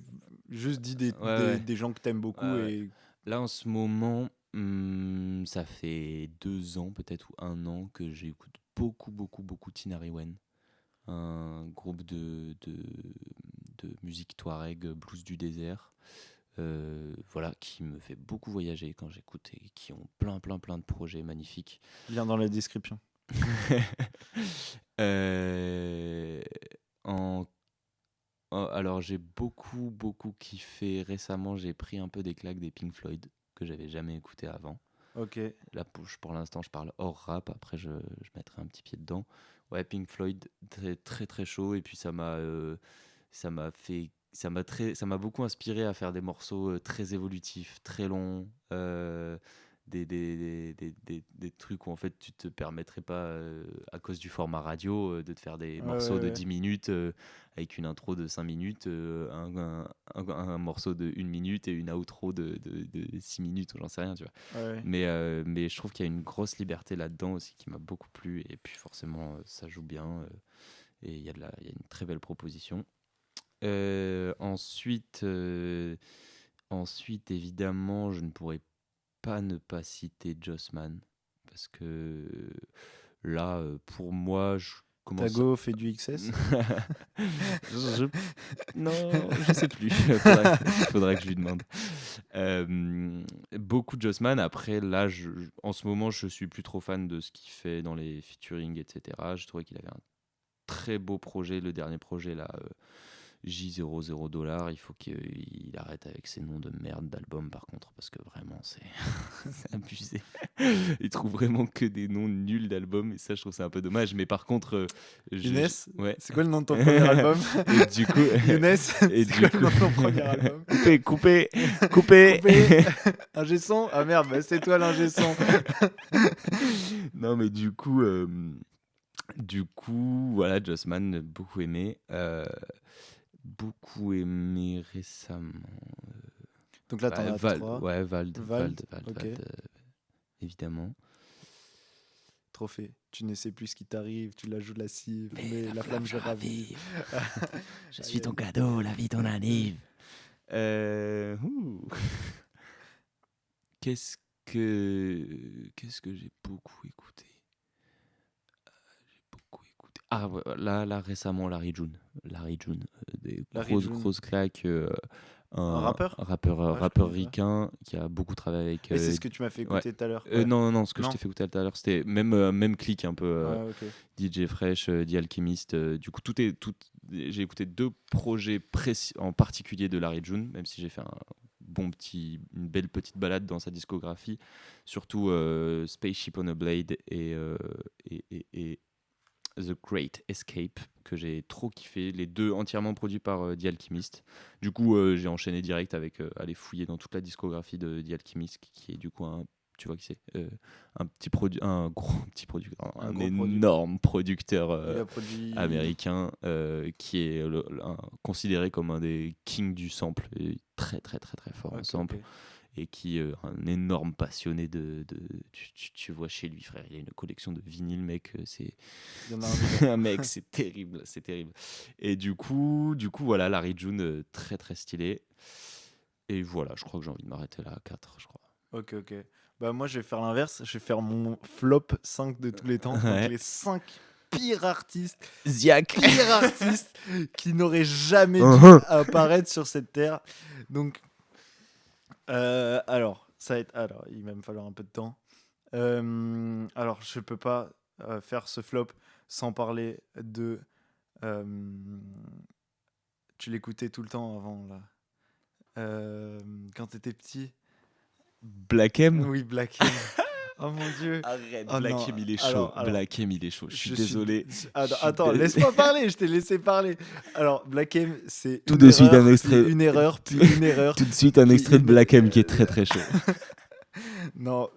juste dire ouais. des gens que t'aimes beaucoup Ouais. et Là, en ce moment, ça fait 2 ans, peut-être, ou 1 an, que j'écoute beaucoup Tinari Wen, un groupe de musique touareg, blues du désert. Voilà, qui me fait beaucoup voyager quand j'écoute et qui ont plein de projets magnifiques. lien dans la description. En Alors j'ai beaucoup kiffé récemment. J'ai pris un peu des claques des Pink Floyd que j'avais jamais écouté avant. Ok. Là, pour l'instant, je parle hors rap. Après, je mettrai un petit pied dedans. Ouais, Pink Floyd, très très très chaud. Et puis ça m'a fait, ça m'a beaucoup inspiré à faire des morceaux très évolutifs, très longs, des trucs où en fait tu te permettrais pas, à cause du format radio, de te faire des Ouais, morceaux de ouais, 10 minutes avec une intro de 5 minutes, un morceau de 1 minute et une outro de 6 minutes, ou j'en sais rien, tu vois. ouais. Ouais. Mais je trouve qu'il y a une grosse liberté là-dedans aussi qui m'a beaucoup plu. Et puis forcément, ça joue bien. Et il y a une très belle proposition. Ensuite, évidemment, je ne pourrais pas ne pas citer Jossman. Parce que là, pour moi, je commence. Tago fait du XS. je- Non, je sais plus. Faudra que je lui demande. Beaucoup de Jossman. Après, là, en ce moment, je suis plus trop fan de ce qu'il fait dans les featuring, etc. Je trouvais qu'il avait un très beau projet, le dernier projet là, J00 $. Il faut qu'il arrête avec ses noms de merde d'album par contre, parce que vraiment c'est c'est abusé. Il trouve vraiment que des noms nuls d'albums et ça je trouve c'est un peu dommage. Mais par contre, Younes, ouais. c'est quoi le nom de ton premier album? Et du coup, Younes, et c'est du quoi le coup, nom de ton premier album? coupé. Coupé. Ingé son? Ah merde, bah c'est toi l'ingé son. Non mais du coup, voilà, Jossman, beaucoup aimé récemment. Donc là, t'en as Vald, 3. ouais, Vald, Vald, ok. évidemment. Trophée. Tu ne sais plus ce qui t'arrive, tu la joues lascive, Mais la flamme je ravive. Je suis ton cadeau, la vie ton anniv. Ouh. Qu'est-ce que j'ai beaucoup écouté? Ah ouais, là récemment Larry June, des Larry June. grosses claques, Un un rappeur? rappeur Ouais, je rappeur connais pas. ricain qui a beaucoup travaillé avec Et c'est ce que tu m'as fait ouais. écouter tout à l'heure. Ouais. Non, ce que je t'ai Non? fait écouter tout à l'heure, c'était même clic un peu, Ouais, ok. DJ Fresh, The Alchemist. Du coup, j'ai écouté deux projets précis, en particulier de Larry June, même si j'ai fait une belle petite balade dans sa discographie, surtout Spaceship on a Blade et The Great Escape, que j'ai trop kiffé, les deux entièrement produits par The Alchemist. Du coup, j'ai enchaîné direct avec aller fouiller dans toute la discographie de The Alchemist, qui est du coup tu vois qui c'est, un gros petit producteur, Un un gros producteur. énorme producteur Il a produit. américain, qui est considéré comme un des kings du sample, et très très très très fort en Ok, sample, ok. et qui est un énorme passionné tu vois chez lui, frère, il a une collection de vinyles, mec, c'est Il y en a un c'est million. un mec, c'est terrible, c'est terrible. Et du coup voilà, Larry June, très très stylé. Et voilà, je crois que j'ai envie de m'arrêter là à 4, je crois. Ok, ok. Bah, moi, je vais faire l'inverse. Je vais faire mon flop 5 de tous les temps. Donc, Ouais. les 5 pires artistes, Ziak. qui n'auraient jamais dû Uh-huh. apparaître sur cette terre. Donc, alors, ça va être. Alors, il va me falloir un peu de temps. Alors, je peux pas faire ce flop sans parler de. euh, Tu l'écoutais tout le temps avant, là. Quand t'étais petit. Black M. Oui, Black M. Oh mon dieu. Arrête, Oh Black non. M il est chaud. Alors, Black M il est chaud. Je suis je suis. désolé. Attends, laisse-moi parler. Je t'ai laissé parler. Alors, Black M, c'est Tout une de suite un erreur, puis extrait. une erreur, puis une erreur. Tout de suite un puis extrait de une- Black M qui est très très chaud. Non,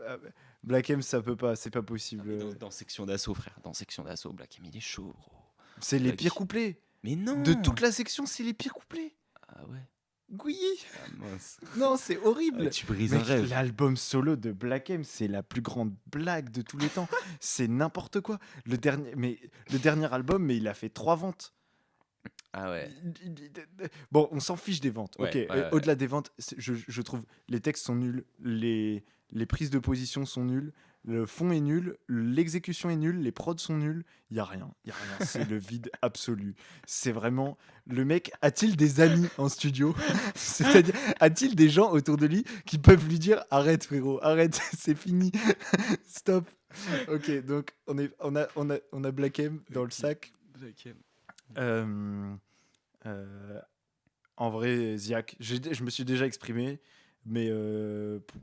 Black M, ça peut pas. C'est pas Ah, possible. mais dans Section d'Assaut, frère. Dans Section d'Assaut, Black M il est chaud, gros. C'est les Black- pires couplets. Mais De non. toute la section, c'est les pires couplets. Ah ouais. Oui. Ah mince. Non, c'est horrible. Tu brises un Mec, rêve. l'album solo de Black M, c'est la plus grande blague de tous les temps. C'est n'importe quoi. Le dernier album, mais il a fait 3 ventes. Ah ouais. Bon, on s'en fiche des ventes. Ouais, Ok, ouais. au-delà des ventes, je trouve les textes sont nuls, les prises de position sont nulles, le fond est nul, l'exécution est nulle, les prods sont nuls. Il y a rien. C'est le vide absolu. C'est vraiment le mec. A-t-il des amis en studio? C'est-à-dire, a-t-il des gens autour de lui qui peuvent lui dire arrête frérot, arrête, c'est fini, stop. Ok, donc on a Black M dans le sac. Black M. Euh, Euh, En vrai, Ziak, je me suis déjà exprimé, mais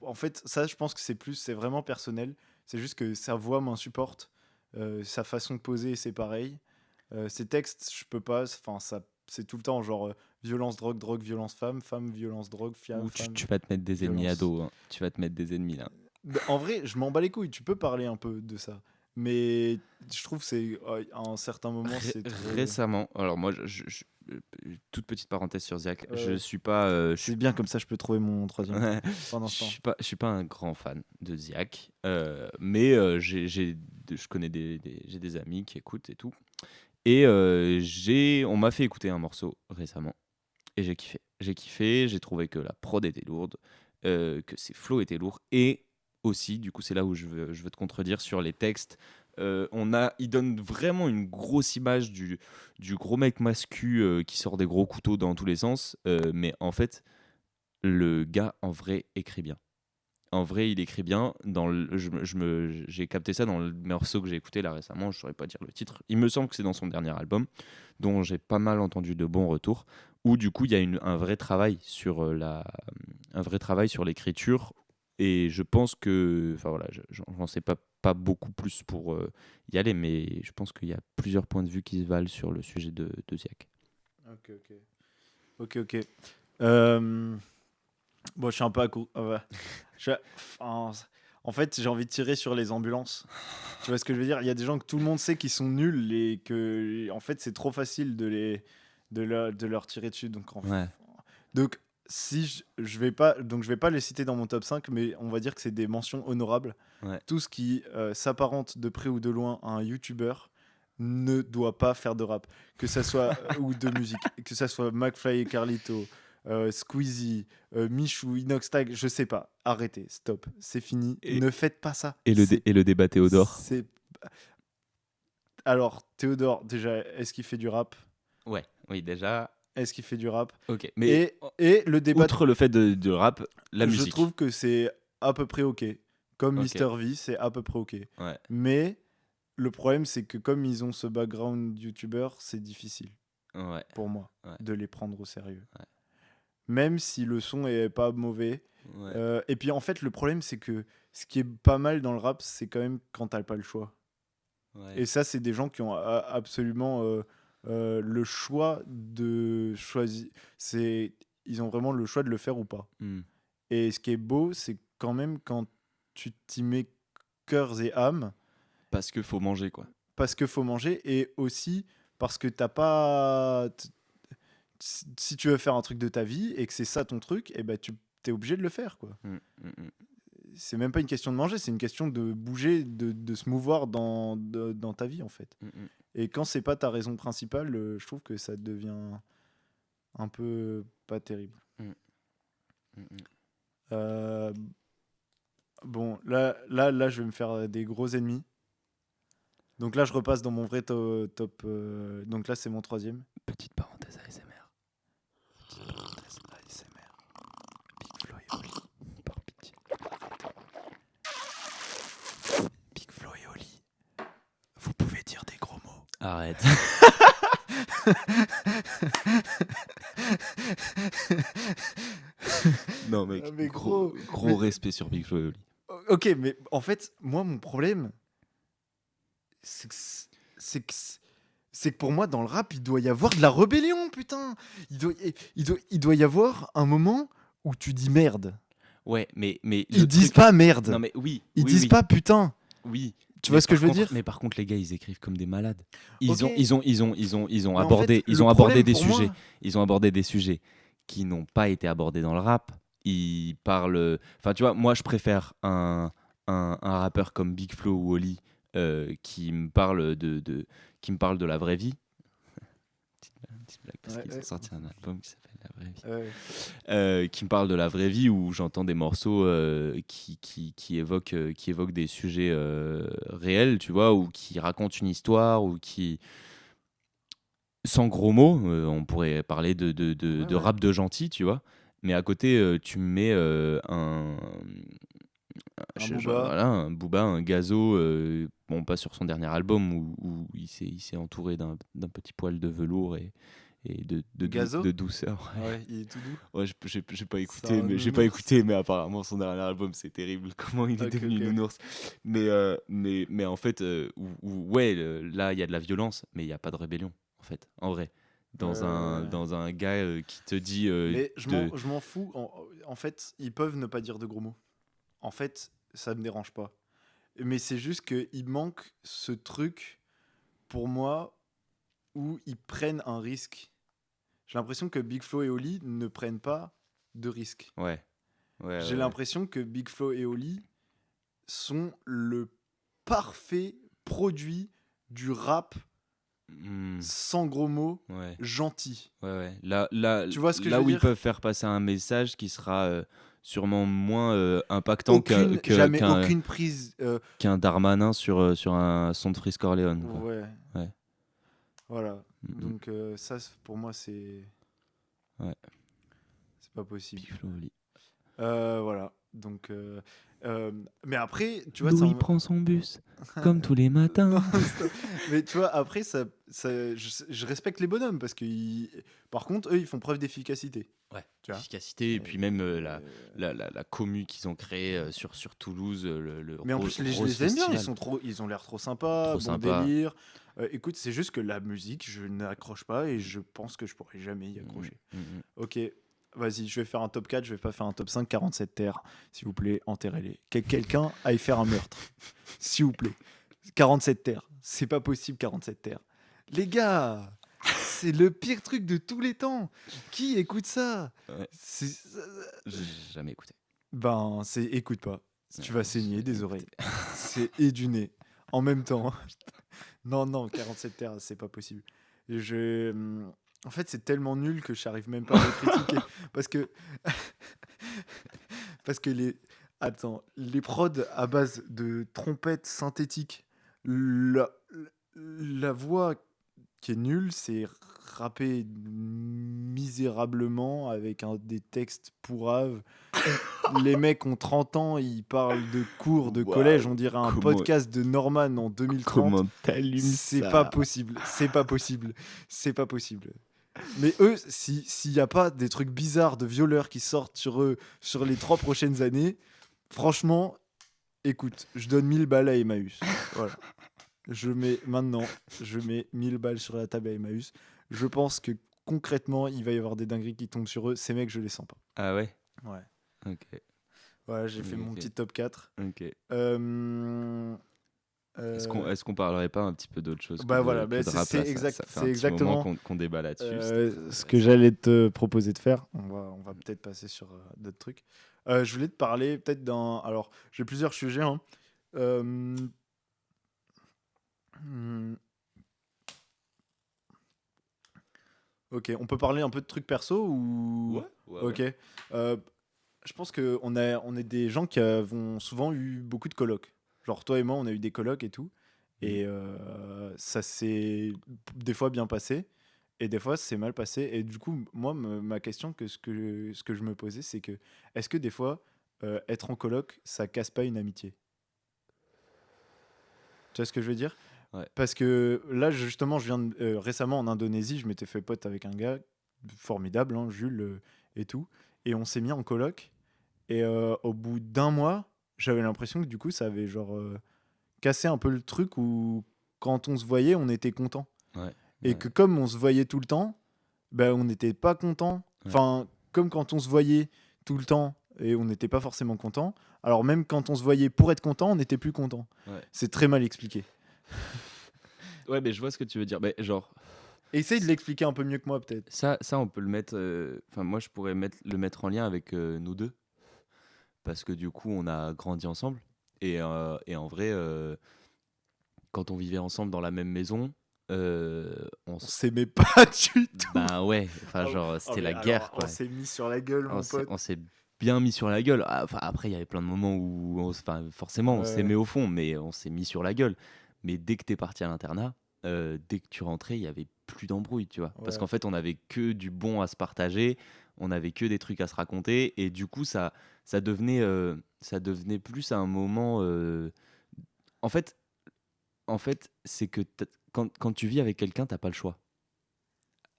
en fait, ça, je pense que c'est vraiment personnel. C'est juste que sa voix m'insupporte, sa façon de poser, c'est pareil. Ses textes, je peux pas. Enfin, ça, c'est tout le temps genre violence, drogue, drogue, violence, femme, femme, violence, drogue, Ou femme, tu vas te mettre des ennemis à violence. dos, hein. Tu vas te mettre des ennemis là. En vrai, je m'en bats les couilles. Tu peux parler un peu de ça, mais je trouve que c'est à un certain moment, c'est trop. Récemment, alors moi, toute petite parenthèse sur Ziak, je Ouais. suis pas, C'est bien comme ça, je peux trouver mon troisième ouais, pendant ce temps. je suis pas un grand fan de Ziak, mais je connais j'ai des amis qui écoutent et tout, et on m'a fait écouter un morceau récemment et j'ai kiffé. J'ai kiffé, j'ai trouvé que la prod était lourde, que ses flows étaient lourds et aussi, du coup, c'est là où je veux te contredire sur les textes. Il donne vraiment une grosse image du gros mec mascu qui sort des gros couteaux dans tous les sens, mais en fait, le gars en vrai écrit bien. En vrai, il écrit bien. J'ai capté ça dans le morceau que j'ai écouté là récemment. Je saurais pas dire le titre. Il me semble que c'est dans son dernier album, dont j'ai pas mal entendu de bons retours. Où du coup, il y a un vrai travail sur un vrai travail sur l'écriture. Et je pense que, enfin voilà, j'en sais pas beaucoup plus pour y aller, mais je pense qu'il y a plusieurs points de vue qui se valent sur le sujet de Ziak. Ok, ok. Ok, ok. Euh, Bon, je suis un peu à court. Ouais. Je- en, en fait, j'ai envie de tirer sur les ambulances. Tu vois ce que je veux dire? Il y a des gens que tout le monde sait qui sont nuls et que, en fait, c'est trop facile de leur tirer dessus. Ouais, Donc si je vais pas, donc je vais pas les citer dans mon top 5, mais on va dire que c'est des mentions honorables. ouais. Tout ce qui s'apparente de près ou de loin à un YouTuber ne doit pas faire de rap, que ça soit ou de musique, que ça soit McFly et Carlito, Squeezie, Michou, Inoxtag, je sais pas. Arrêtez, stop, c'est fini. Et, Ne faites pas ça. et le débat Théodore. C'est. Alors Théodore, déjà, est-ce qu'il fait du rap? Ouais, oui, déjà. Est-ce qu'il fait du rap? Ok, mais Et le débat, outre le fait de rap, la je musique. trouve que c'est à peu près ok. Comme Ok, Mister V, c'est à peu près ok. ouais, Mais le problème, c'est que comme ils ont ce background YouTuber, c'est difficile ouais, pour moi ouais, de les prendre au sérieux. ouais, Même si le son est pas mauvais. ouais, Et puis en fait, le problème, c'est que ce qui est pas mal dans le rap, c'est quand même quand t'as pas le choix. ouais. Et ça, c'est des gens qui ont absolument le choix de choisir. Ils ont vraiment le choix de le faire ou pas. Hmm. Et ce qui est beau, c'est quand même quand tu t'y mets cœurs et âme, Parce qu'il faut manger, quoi. parce qu'il faut manger, et aussi parce que t'as pas. Si tu veux faire un truc de ta vie et que c'est ça ton truc, et ben tu es obligé de le faire, quoi. Hmm, hmm, hmm, C'est même pas une question de manger, c'est une question de bouger, de se mouvoir dans ta vie, en fait. hmm, hmm, Et quand c'est pas ta raison principale, je trouve que ça devient un peu pas terrible. hmm, hmm, hmm. Euh, bon, là, je vais me faire des gros ennemis. Donc là, je repasse dans mon vrai top. Donc là, c'est mon troisième. Petite parenthèse ASMR. Parenthèse ASMR. Big Flo et Oli. Par pitié. Big Flo et Oli. Vous pouvez dire des gros mots. Arrête. Non, mec, Ah, mais gros mais- respect sur Big Flo et Oli. Ok, mais en fait, moi, mon problème, c'est que c'est que c'est que pour moi, dans le rap, il doit y avoir de la rébellion, putain. Il doit y avoir un moment où tu dis merde. Ouais, mais Ils le disent truc. pas merde. Non, mais oui, Ils oui, disent oui. pas putain. Oui. Tu Mais vois ce que par je veux contre, dire? mais par contre, les gars, ils écrivent comme des malades. Ok. Ils ont Mais en fait, abordé, ils le ont abordé problème des pour sujets. moi, Ils ont abordé des sujets qui n'ont pas été abordés dans le rap. Ils parlent. Enfin, tu vois, moi, je préfère un rappeur comme Big Flo ou Oli qui me parle de la vraie vie. Petite blague parce ouais, qu'ils ont ouais, sorti un album qui s'appelle La vraie vie. ouais. Qui me parle de la vraie vie où j'entends des morceaux qui évoquent des sujets réels, tu vois, ou qui racontent une histoire, ou qui, sans gros mots, on pourrait parler Ouais, de ouais. rap de gentil, tu vois, mais à côté, tu me mets Un Booba. voilà, un Booba, un Gazo, bon, pas sur son dernier album où il s'est entouré d'un petit poil de velours et Gazo? de douceur. Ouais, il est tout doux. Ouais, j'ai pas C'est écouté, un mais j'ai pas nounours. écouté, mais apparemment son dernier album c'est terrible. Comment il est Ok, devenu ok. nounours. Mais en fait, ouais, là il y a de la violence, mais il y a pas de rébellion en fait, en vrai. Ouais. Dans un gars qui te dit Mais de. je m'en fous. En fait, ils peuvent ne pas dire de gros mots. En fait, ça me dérange pas. Mais c'est juste qu'il manque ce truc, pour moi, où ils prennent un risque. J'ai l'impression que Big Flo et Oli ne prennent pas de risque. Ouais, ouais, J'ai ouais, ouais. l'impression que Big Flo et Oli sont le parfait produit du rap Hmm, sans gros mots, ouais. gentil. Ouais, ouais. Tu vois ce que je Là veux où ils dire? peuvent faire passer un message qui sera sûrement moins impactant Jamais aucune prise. qu'un Darmanin sur un son de Frisk Orleans, quoi. Ouais, Ouais. voilà. Mm, Donc ça, pour moi, ouais. c'est pas possible. Big Flo Oli. Voilà. Donc, mais après, tu vois, Louis prend son bus, comme tous les Non, matins. stop. Mais tu vois, après, je respecte les bonhommes parce que, par contre, eux, ils font preuve d'efficacité. Ouais, Tu vois. efficacité, et puis même Euh, la commu qu'ils ont créée sur Toulouse, le Mais en plus, je Rose les aime bien. Festival. Ils ont l'air trop sympas, Trop bon sympa. délire. Écoute, c'est juste que la musique, je n'accroche pas et je pense que je pourrais jamais y Mm, accrocher. mm, mm. Ok, vas-y, je vais faire un top 4, je vais pas faire un top 5, 47 terres. S'il vous plaît, enterrez-les. Quelqu'un aille faire un meurtre. S'il vous plaît. 47 terres. C'est pas possible, 47 terres. Les gars, c'est le pire truc de tous les temps. Qui écoute ça? Ouais, C'est- j'ai jamais écouté. Ben, écoute pas. Ouais, Tu vas j'ai saigner jamais des oreilles. écouté. Et du nez. En même temps. Non, non, 47 terres, c'est pas possible. En fait, c'est tellement nul que j'arrive même pas à le critiquer. Parce que Parce que les prods à base de trompettes synthétiques, la, la voix qui est nulle, c'est rappé misérablement avec des textes pourraves. Les mecs ont 30 ans, ils parlent de cours de collège, Waouh, on dirait un comment, podcast de Norman en 2030. comment t'allumes C'est pas ça? possible, c'est pas possible, c'est pas possible. Mais eux, s'il n'y a pas des trucs bizarres de violeurs qui sortent sur eux sur les 3 prochaines années, franchement, écoute, je donne 1000 balles à Emmaüs. Voilà. Je mets 1000 balles sur la table à Emmaüs. Je pense que concrètement, il va y avoir des dingueries qui tombent sur eux. Ces mecs, je les sens pas. Ah ouais? Ouais. Ok. Voilà, j'ai fait mon Ok. petit top 4. Ok. Euh, Est-ce qu'on parlerait pas un petit peu d'autre chose Bah voilà, que bah de rap là? Ça fait c'est un petit moment exactement qu'on débat là-dessus. C'était très ce que intéressant. j'allais te proposer de faire. On va peut-être passer sur d'autres trucs. Je voulais te parler peut-être d'un. Alors, j'ai plusieurs sujets, hein. Euh, hmm, ok, on peut parler un peu de trucs perso ou. Ouais, ouais, ouais. Ok. Je pense on est des gens qui avons souvent eu beaucoup de colocs. Genre, toi et moi, on a eu des colocs et tout. Mhm. Et ça s'est des fois bien passé. Et des fois, c'est mal passé. Et du coup, moi, ma question, ce que je me posais, c'est que est-ce que des fois, être en coloc, ça casse pas une amitié? Tu vois ce que je veux dire? Ouais. Parce que là, justement, récemment en Indonésie, je m'étais fait pote avec un gars formidable, hein, Jules et tout. Et on s'est mis en coloc. Et au bout d'un mois, j'avais l'impression que du coup, ça avait genre cassé un peu le truc où quand on se voyait, on était content. Ouais. Et Ouais. que comme on se voyait tout le temps, ben, on n'était pas content. Ouais. Enfin, comme quand on se voyait tout le temps et on n'était pas forcément content. Alors même quand on se voyait pour être content, on n'était plus content. Ouais. C'est très mal expliqué. Ouais, mais je vois ce que tu veux dire. Mais genre, Essaye de c- l'expliquer un peu mieux que moi, peut-être. ça, on peut le mettre. Enfin, moi, je pourrais le mettre en lien avec nous deux. Parce que du coup, on a grandi ensemble. Et en vrai, quand on vivait ensemble dans la même maison, on On s- s'aimait pas du tout. ben ouais, enfin, Ah, genre, ah, c'était mais la alors, guerre, on quoi. s'est mis sur la gueule, mon pote. On s'est bien mis sur la gueule. Ah, enfin, après, il y avait plein de moments où, enfin, forcément, on Ouais. s'aimait au fond, mais on s'est mis sur la gueule. Mais dès que t'es parti à l'internat, dès que tu rentrais, il y avait plus d'embrouille, tu vois. Parce Ouais. qu'en fait, on avait que du bon à se partager, on avait que des trucs à se raconter, et du coup, ça devenait plus un moment. En fait, c'est que quand tu vis avec quelqu'un, t'as pas le choix.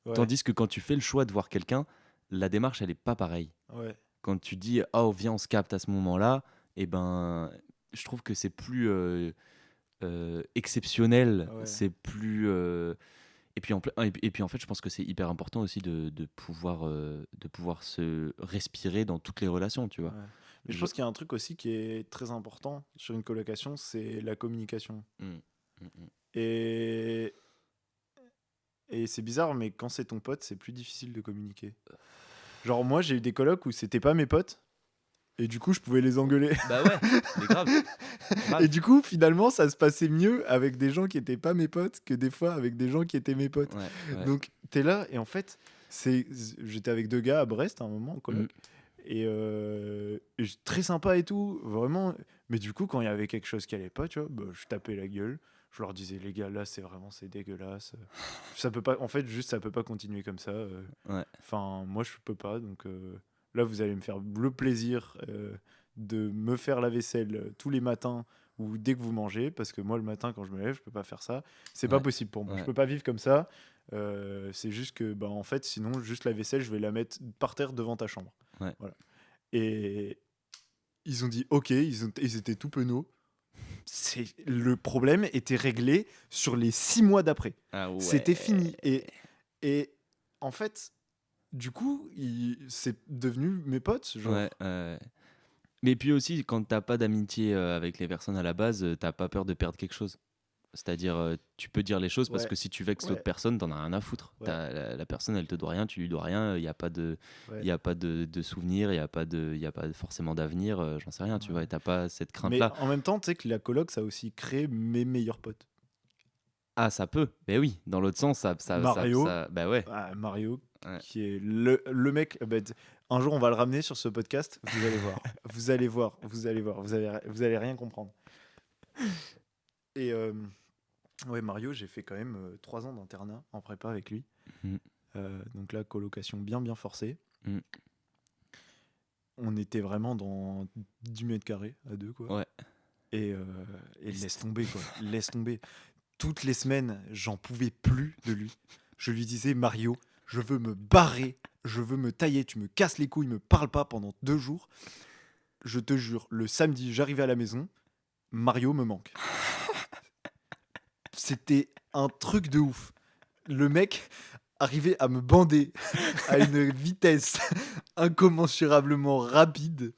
Ouais, Tandis que quand tu fais le choix de voir quelqu'un, la démarche, elle est pas pareille. ouais, Quand tu dis oh viens on se capte à ce moment-là, et ben je trouve que c'est plus exceptionnel, ouais, c'est plus et puis en fait je pense que c'est hyper important aussi de pouvoir se respirer dans toutes les relations, tu vois. ouais. Mais je Je... pense qu'il y a un truc aussi qui est très important sur une colocation, c'est la communication. Mm, mm, mm. Et, et c'est bizarre, mais quand c'est ton pote, c'est plus difficile de communiquer. Genre, moi, j'ai eu des colocs où c'était pas mes potes, et du coup, je pouvais les engueuler. Bah ouais, mais grave, Et grave. du coup, finalement, ça se passait mieux avec des gens qui étaient pas mes potes que des fois avec des gens qui étaient mes potes. Ouais, ouais. Donc, t'es là, et en fait, j'étais avec deux gars à Brest à un moment en Mm. coloc. Très sympa et tout, vraiment. Mais du coup, quand il y avait quelque chose qui allait pas, tu vois, bah, je tapais la gueule. Je leur disais, les gars, là, c'est dégueulasse. Ça peut pas, en fait, juste, ça peut pas continuer comme ça. Ouais, Enfin, moi, je peux pas. Donc là, vous allez me faire le plaisir de me faire la vaisselle tous les matins ou dès que vous mangez. Parce que moi, le matin, quand je me lève, je peux pas faire ça. C'est pas ouais, possible pour moi. Je ouais, peux pas vivre comme ça. C'est juste que, bah, en fait, sinon, juste la vaisselle, je vais la mettre par terre devant ta chambre. ouais. Voilà. Et ils ont dit OK, ils étaient tout penauds. Le problème était réglé sur les 6 mois d'après. Ah C'était ouais. fini. Et en fait, du coup, c'est devenu mes potes, Ouais, genre. mais puis aussi, quand t'as pas d'amitié avec les personnes à la base, t'as pas peur de perdre quelque chose. C'est-à-dire, tu peux dire les choses parce Ouais, que si tu vexes l'autre ouais, personne, t'en as rien à foutre. ouais, La personne, elle te doit rien, tu lui dois rien. Il n'y a pas il ouais, y a pas de souvenirs, il y a pas forcément d'avenir. J'en sais rien, tu vois. Et ouais. t'as pas cette Mais crainte-là. en même temps, tu sais que la coloc, ça a aussi créé mes meilleurs potes. Ah, ça peut. Ben oui, dans l'autre sens, Mario, bah ouais. Mario, Ouais. qui est le mec. Un jour, on va le ramener sur ce podcast. Vous allez voir. Vous allez voir. Vous allez voir. Vous allez rien comprendre. Et ouais, Mario, j'ai fait quand même 3 ans d'internat en prépa avec lui. Mm, Donc là, colocation bien bien forcée. mm. On était vraiment dans 10 mètres carrés à deux, quoi. Ouais. Et, euh, et laisse tomber, quoi. Laisse tomber. Toutes les semaines, j'en pouvais plus de lui. Je lui disais, Mario, je veux me barrer, je veux me tailler, tu me casses les couilles, me parle pas pendant 2 jours. Je te jure, le samedi, j'arrivais à la maison, Mario me manque. C'était un truc de ouf. Le mec arrivait à me bander à une vitesse incommensurablement rapide.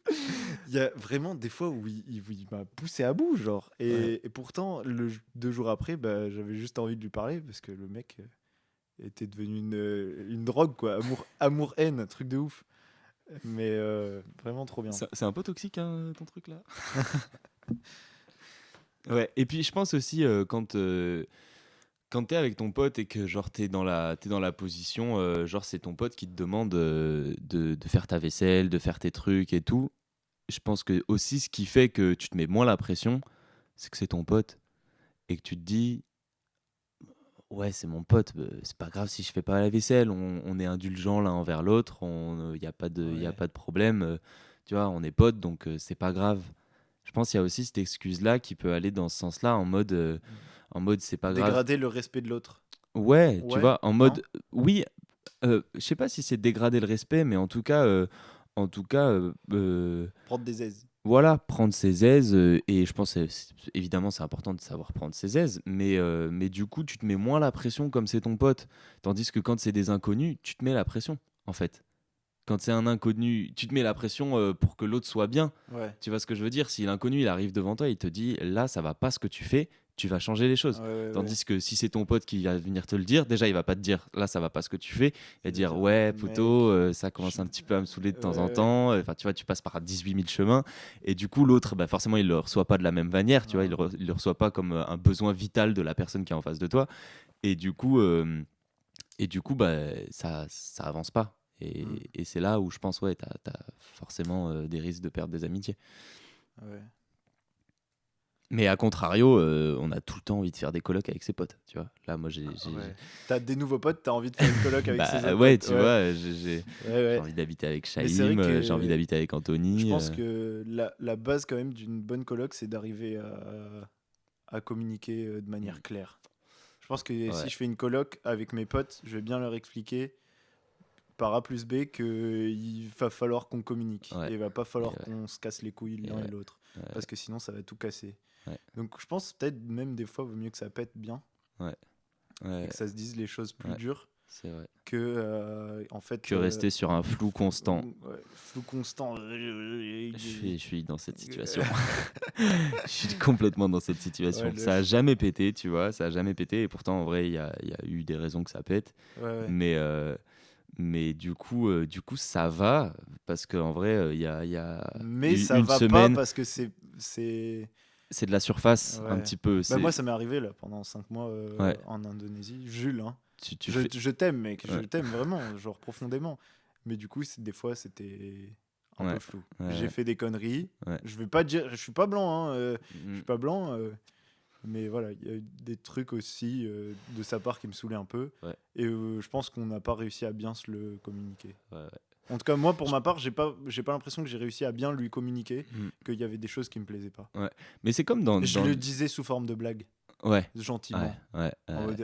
Il y a vraiment des fois où il m'a poussé à bout, genre. Ouais. Et pourtant, 2 jours après, bah, j'avais juste envie de lui parler parce que le mec était devenu une drogue, quoi. Amour-haine, un truc de ouf. Mais vraiment trop bien. C'est un peu toxique, hein, ton truc là. Ouais. Et puis je pense aussi quand t'es avec ton pote et que genre t'es dans la position, genre c'est ton pote qui te demande de faire ta vaisselle, de faire tes trucs et tout. Je pense que aussi ce qui fait que tu te mets moins la pression, c'est que c'est ton pote et que tu te dis ouais c'est mon pote, c'est pas grave si je fais pas la vaisselle, on est indulgent l'un envers l'autre, il y a pas y a Ouais. pas de problème, tu vois, on est potes donc c'est pas grave. Je pense qu'il y a aussi cette excuse là qui peut aller dans ce sens-là en mode c'est pas grave. Dégrader le respect de l'autre. Ouais, tu Ouais, vois, en non? mode oui, je sais pas si c'est dégrader le respect, mais en tout cas, Prendre des aises. voilà, prendre ses aises. Et je pense, évidemment, c'est important de savoir prendre ses aises, mais du coup, tu te mets moins la pression comme c'est ton pote. Tandis que quand c'est des inconnus, tu te mets la pression, en fait. Quand c'est un inconnu, tu te mets la pression pour que l'autre soit bien. Ouais. Tu vois ce que je veux dire? Si l'inconnu, il arrive devant toi, il te dit, là, ça va pas ce que tu fais, tu vas changer les Ouais, choses. ouais, ouais. Tandis que si c'est ton pote qui va venir te le dire, déjà, il va pas te dire, là, ça va pas ce que tu fais. Il va Il va dire, dire, ouais, poteau, mec, ça commence je- un petit peu à me saouler de temps en ouais, temps. Enfin, tu vois, tu passes par 18 000 chemins. Et du coup, l'autre, bah, forcément, il le reçoit pas de la même manière. Tu vois, non. il le reçoit pas comme un besoin vital de la personne qui est en face de toi. Et du coup, bah, ça avance pas. Mm. Et c'est là où je pense, ouais, t'as forcément des risques de perdre des amitiés. Ouais. Mais à contrario, on a tout le temps envie de faire des colocs avec ses potes, tu vois. Là, moi, Ouais. T'as des nouveaux potes, t'as envie de faire une coloc avec ses bah autres ouais, potes. tu Ouais, vois, ouais, j'ai ouais. envie d'habiter avec Mais c'est vrai Shaïm, j'ai envie que d'habiter avec je Anthony. pense que la base quand même d'une bonne coloc, c'est d'arriver à communiquer de manière Mm. claire. Je pense que si Ouais, je fais une coloc avec mes potes, je vais bien leur expliquer par A plus B qu'il va falloir qu'on communique. ouais, Et il va pas et falloir ouais, qu'on se casse les couilles et l'un et ouais, l'autre. ouais, Parce que sinon, ça va tout casser. ouais, Donc je pense peut-être même des fois, vaut mieux que ça pète bien ouais, et ouais, que ça se dise les choses plus ouais, dures c'est vrai. que, en fait, Que rester sur un flou constant. ouais, flou constant. Je suis dans cette situation. Je suis complètement dans cette situation. Ouais, Ça a jamais pété, tu vois, ça a jamais pété. Et pourtant, en vrai, il y a eu des raisons que ça pète. ouais, ouais. Mais du coup, ça va. Parce qu'en vrai, il y a Mais ça une va pas semaine, parce que c'est... c'est de la surface, un Ouais. petit peu. Bah moi, ça m'est arrivé là pendant 5 mois Ouais, en Indonésie. Jules, hein. tu fais. Je t'aime, mec. Je Ouais, t'aime vraiment, genre profondément. Mais du coup, des fois, c'était un ouais, peu flou. J'ai ouais, fait des conneries. ouais. Je vais pas dire, je suis pas blanc, hein. Je Mm, suis pas blanc. Mais voilà, il y a eu des trucs aussi de sa part qui me saoulaient un peu. ouais, Et je pense qu'on n'a pas réussi à bien se le communiquer. ouais, ouais. En tout cas, moi, pour ma part, j'ai pas l'impression que j'ai réussi à bien lui communiquer Mm, qu'il y avait des choses qui me plaisaient pas. ouais. Mais c'est comme dans, Et je dans... le disais sous forme de blague, Ouais, ouais, gentiment. ouais.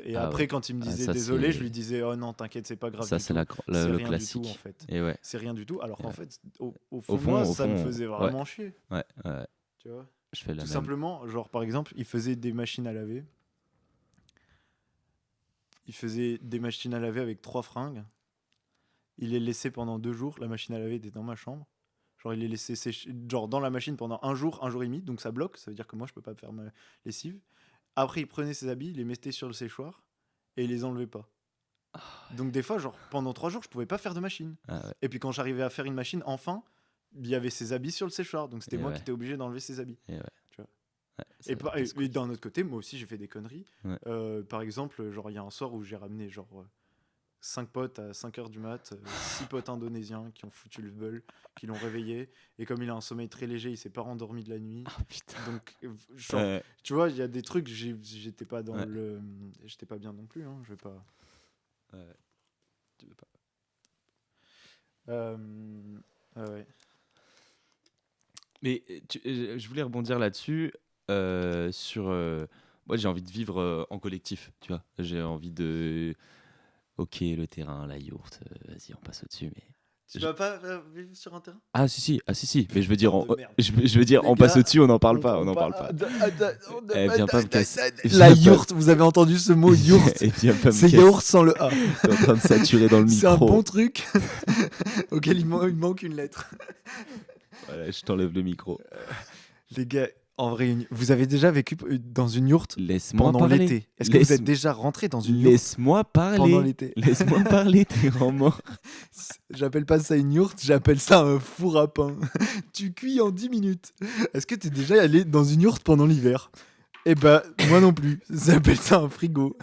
Et Ah après, ouais. quand il me Ah, disait ça, désolé, je c'est... lui disais oh non, t'inquiète, c'est pas grave Ça, du c'est tout. C'est le rien du tout en classique. fait. Et ouais. C'est rien du tout. Alors Et qu'en ouais. fait, au Au fond de moi, fond, ça me faisait ouais, vraiment chier. ouais, ouais. Tu vois. Je fais la Tout même. simplement, genre par exemple, il faisait des machines à laver. Il faisait des machines à laver avec 3 fringues. Il les laissait pendant 2 jours. La machine à laver était dans ma chambre. Genre, il les laissait sécher, genre dans la machine pendant un jour et demi. Donc ça bloque. Ça veut dire que moi, je peux pas faire ma lessive. Après, il prenait ses habits, il les mettait sur le séchoir et il les enlevait pas. Donc des fois, genre pendant 3 jours, je pouvais pas faire de machine. Ah ouais. Et puis quand j'arrivais à faire une machine, enfin, il y avait ses habits sur le séchoir. Donc c'était Et moi ouais. qui étais obligé d'enlever ses habits. Et ouais. Tu vois. Ouais, ça Et, va être et casse-couille. d'un autre côté, moi aussi, j'ai fait des conneries. Ouais. Par exemple, genre il y a un soir où j'ai ramené genre 5 potes à 5h du mat, 6 potes indonésiens qui ont foutu le bol, qui l'ont réveillé. Et comme il a un sommeil très léger, il s'est pas rendormi de la nuit. Ah putain. Donc, genre, Ouais. tu vois, il y a des trucs, j'étais pas dans Ouais. le. J'étais pas bien non plus, hein, je vais pas. Ouais. Tu veux pas. Euh, ouais. Mais je voulais rebondir là-dessus. Sur. Moi, j'ai envie de vivre en collectif, tu vois. J'ai envie de. Ok, le terrain, la yourte, vas-y, on passe au-dessus. Mais Tu je- vas pas vivre sur un terrain? Ah si, si. Mais je veux dire, Putain de merde. je veux dire, Les on passe gars, au-dessus, on n'en parle pas, on n'en parle pas. Viens pas me casser. La Viens pas- yourte, vous avez entendu ce mot yourte? Et viens pas me C'est casser. yaourt sans le A. T'es en train de saturer dans le C'est un micro. bon truc auquel il manque une lettre. Voilà, je t'enlève le micro. Les gars, en vrai, vous avez déjà vécu dans une yourte Laisse-moi pendant parler. l'été? Est-ce que vous êtes déjà rentré dans une yourte Laisse-moi parler. pendant l'été? Laisse-moi parler, t'es grand mort. J'appelle pas ça une yourte, j'appelle ça un four à pain. Tu cuis en 10 minutes. Est-ce que t'es déjà allé dans une yourte pendant l'hiver? Eh ben, moi non plus. J'appelle ça un frigo.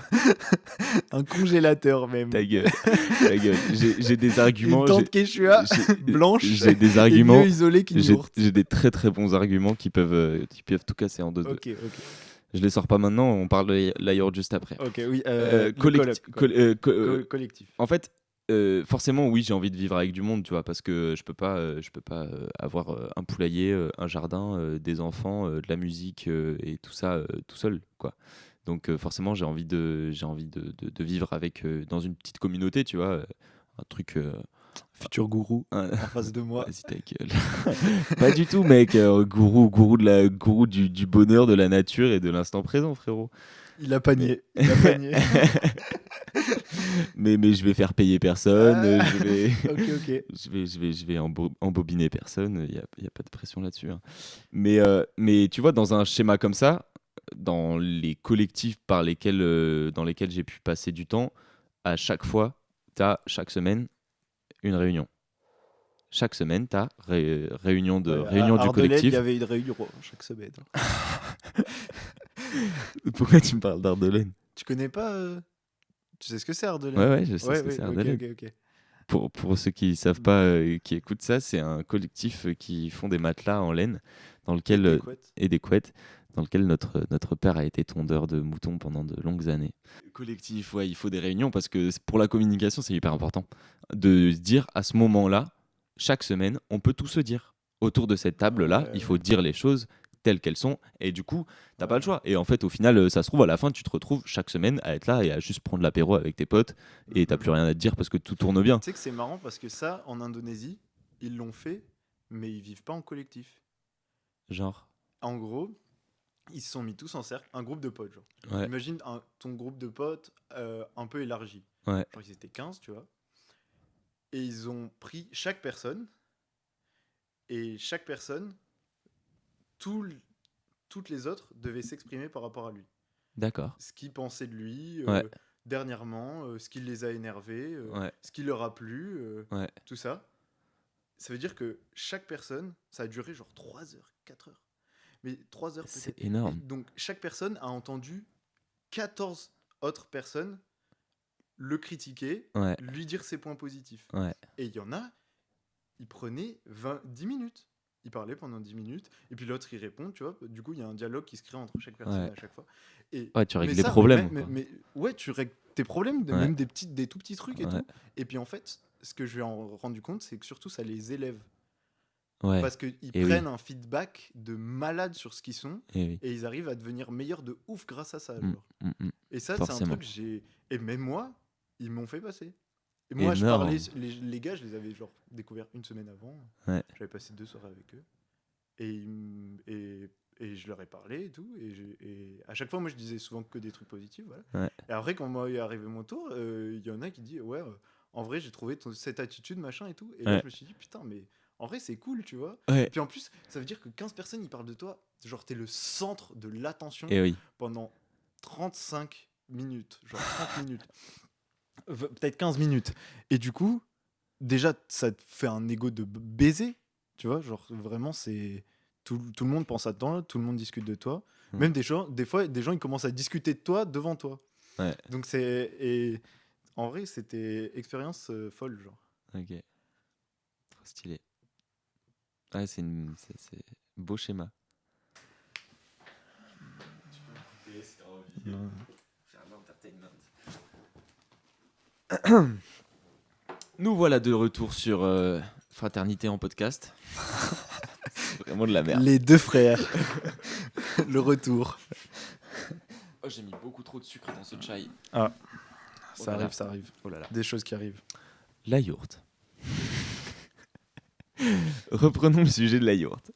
Un congélateur même. Ta gueule. Ta gueule. J'ai des arguments. Une tente Quechua blanche J'ai des et arguments. mieux isolée qu'une yourte. J'ai des très très bons arguments qui peuvent tout casser en deux. Ok. Je les sors pas maintenant, on parle de la yaourt juste après. Ok, oui. Collectif. En fait, forcément, oui, j'ai envie de vivre avec du monde, tu vois, parce que je peux pas avoir un poulailler, un jardin, des enfants, de la musique et tout ça tout seul, quoi. Donc forcément, j'ai envie de vivre avec dans une petite communauté, tu vois, un truc. Futur gourou Un- en face de moi. Vas-y, ta gueule. Pas du tout, mec. Gourou du bonheur, de la nature et de l'instant présent, frérot. Il a panié. Il a panié. Mais je vais faire payer personne. Ah. Je vais. Ok. Je vais embobiner personne, il y a pas de pression là-dessus. Hein. Mais tu vois, dans un schéma comme ça, dans les collectifs dans lesquels j'ai pu passer du temps, à chaque fois, tu as chaque semaine une réunion. Chaque semaine, tu as réunion du Ardelais, collectif. il y avait une réunion chaque semaine. Pourquoi tu me parles d'Ardelaine? Tu connais pas Tu sais ce que c'est Ardelais? Ouais, je sais ce que oui, c'est Ardelaine. ok. Pour ceux qui ne savent pas, qui écoutent ça, c'est un collectif qui font des matelas en laine dans lequel, Des couettes. et des couettes, dans lequel notre père a été tondeur de moutons pendant de longues années. Collectif, ouais, il faut des réunions parce que pour la communication, c'est hyper important de se dire à ce moment-là, chaque semaine, on peut tout se dire. Autour de cette table-là, il faut dire les choses telles qu'elles sont, et du coup, t'as pas le choix. Et en fait, au final, ça se trouve, à la fin, tu te retrouves chaque semaine à être là et à juste prendre l'apéro avec tes potes, et t'as plus rien à te dire parce que tout tourne bien. Tu sais que c'est marrant parce que ça, en Indonésie, ils l'ont fait, mais ils vivent pas en collectif. Genre, En gros, ils se sont mis tous en cercle, un groupe de potes, genre. ouais, Imagine ton groupe de potes un peu élargi. ouais, Genre, ils étaient 15, tu vois. Et ils ont pris chaque personne, et chaque personne, tout, toutes les autres devaient s'exprimer par rapport à lui. d'accord. Ce qu'ils pensaient de lui Ouais, dernièrement, ce qui les a énervés, ouais, ce qui leur a plu, ouais. tout ça. Ça veut dire que chaque personne, ça a duré genre 3 heures, 4 heures. Mais 3 heures C'est peut-être. Et énorme. donc chaque personne a entendu 14 autres personnes le critiquer, Ouais, lui dire ses points positifs. ouais, Et il y en a, il prenait 10 minutes. Il parlait pendant 10 minutes, et puis l'autre il répond, tu vois. Du coup, il y a un dialogue qui se crée entre chaque personne ouais. à chaque fois. Et, Ouais, tu mais règles les ça, problèmes, quoi. ouais, tu règles tes problèmes, Ouais, même des tout petits trucs et ouais, tout. Et puis en fait, ce que je vais en rendu compte, c'est que surtout ça les élève. ouais. Parce qu'ils Et prennent oui, un feedback de malade sur ce qu'ils sont, et oui. et ils arrivent à devenir meilleurs de ouf grâce à ça, Mm, genre. mm. Et ça, c'est un Forcément. truc que j'ai. Et même moi, ils m'ont fait passer. Et moi, je parlais. Énorme. Les gars, je les avais genre découverts une semaine avant. Ouais, J'avais passé 2 soirées avec eux. Et, et je leur ai parlé et tout. Et à chaque fois, moi, je disais souvent que des trucs positifs. Voilà. ouais, Et après, quand moi est arrivé mon tour, il y en a qui disent ouais, en vrai, j'ai trouvé cette attitude, machin et tout. Et là, ouais, je me suis dit putain, mais en vrai, c'est cool, tu vois. Et ouais. puis en plus, ça veut dire que 15 personnes, ils parlent de toi. Genre, t'es le centre de l'attention Et oui. pendant 35 minutes. Genre 30 minutes. Peut-être 15 minutes. Et du coup, déjà, ça te fait un ego de baiser. Tu vois, genre vraiment, c'est. Tout le monde pense à toi, tout le monde discute de toi. Mm. Même des fois, des gens, ils commencent à discuter de toi devant toi. Ouais, Donc c'est. Et en vrai, c'était expérience folle, genre. ok. Trop stylé. Ouais, c'est beau schéma. Non. Faire de l'entertainment. Nous voilà de retour sur Fraternité en podcast. C'est vraiment de la merde. Les deux frères. Le retour. Oh, j'ai mis beaucoup trop de sucre dans ce chai. Ah, Oh ça là là. arrive, ça arrive. Oh là là. Des choses qui arrivent. La yourte. Reprenons le sujet de la yourte.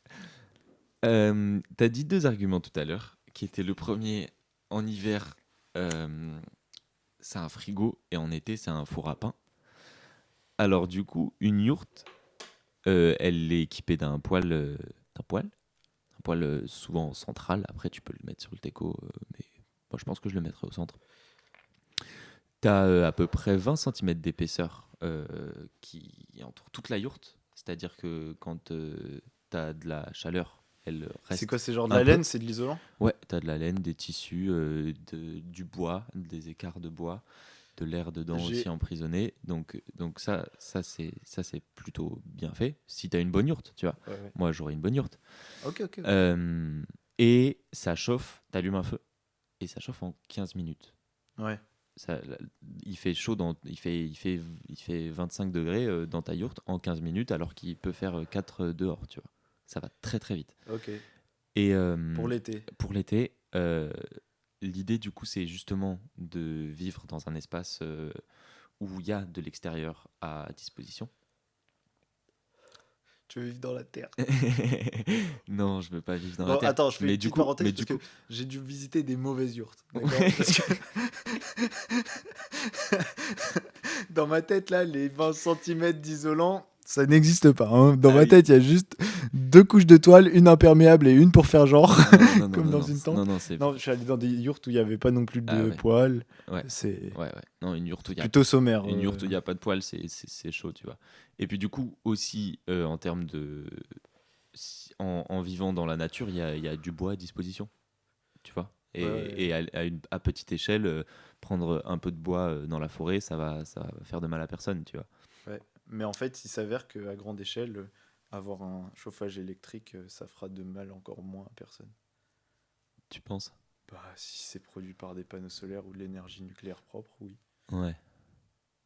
T'as dit 2 arguments tout à l'heure, qui étaient le premier, en hiver, c'est un frigo, et en été, c'est un four à pain. Alors du coup, une yourte, elle est équipée d'un poêle, souvent central. Après, tu peux le mettre sur le teco, mais moi, je pense que je le mettrai au centre. T'as à peu près 20 cm d'épaisseur qui entoure toute la yourte. C'est-à-dire que quand t'as de la chaleur, elle C'est reste quoi, c'est genre de un la peu. laine, c'est de l'isolant? Ouais, t'as de la laine, des tissus, du bois, des écarts de bois, de l'air dedans aussi J'ai. emprisonné. Donc ça c'est plutôt bien fait. Si t'as une bonne yourte, tu vois. Ouais, ouais. Moi, j'aurais une bonne yourte. Ok, ok, ok. Euh, et ça chauffe, t'allumes un feu, et ça chauffe en 15 minutes. Ouais. Ça, il fait chaud, il fait 25 degrés dans ta yourte en 15 minutes, alors qu'il peut faire 4 dehors, tu vois. Ça va très très vite. Ok. Et Pour l'été. pour l'été, l'idée du coup, c'est justement de vivre dans un espace où il y a de l'extérieur à disposition. Tu veux vivre dans la terre. Non, je veux pas vivre dans la Bon, terre. attends, je fais une Mais du petite coup, parenthèse parce que j'ai dû visiter des mauvaises yourtes. D'accord. Parce que dans ma tête, là, les 20 cm d'isolant, ça n'existe pas. Hein. Dans Ah ma oui. tête, il y a juste 2 couches de toile, une imperméable et une pour faire genre, Non, non, non, comme non, dans non, une tente. non, non, c'est Non, je suis allé dans des yourtes où il n'y avait pas non plus ah de ouais, poils. ouais, C'est ouais, ouais. Non, une yourte où il y a plutôt sommaire. Une yourte où il n'y a pas de poils, c'est chaud, tu vois. Et puis du coup, aussi, en termes de... en vivant dans la nature, il y a du bois à disposition, tu vois. Ouais, ouais. Et à petite échelle, prendre un peu de bois dans la forêt, ça va faire de mal à personne, tu vois. Ouais. Mais en fait, il s'avère qu'à grande échelle, avoir un chauffage électrique, ça fera de mal encore moins à personne. Tu penses? Bah, si c'est produit par des panneaux solaires ou de l'énergie nucléaire propre, oui. Ouais.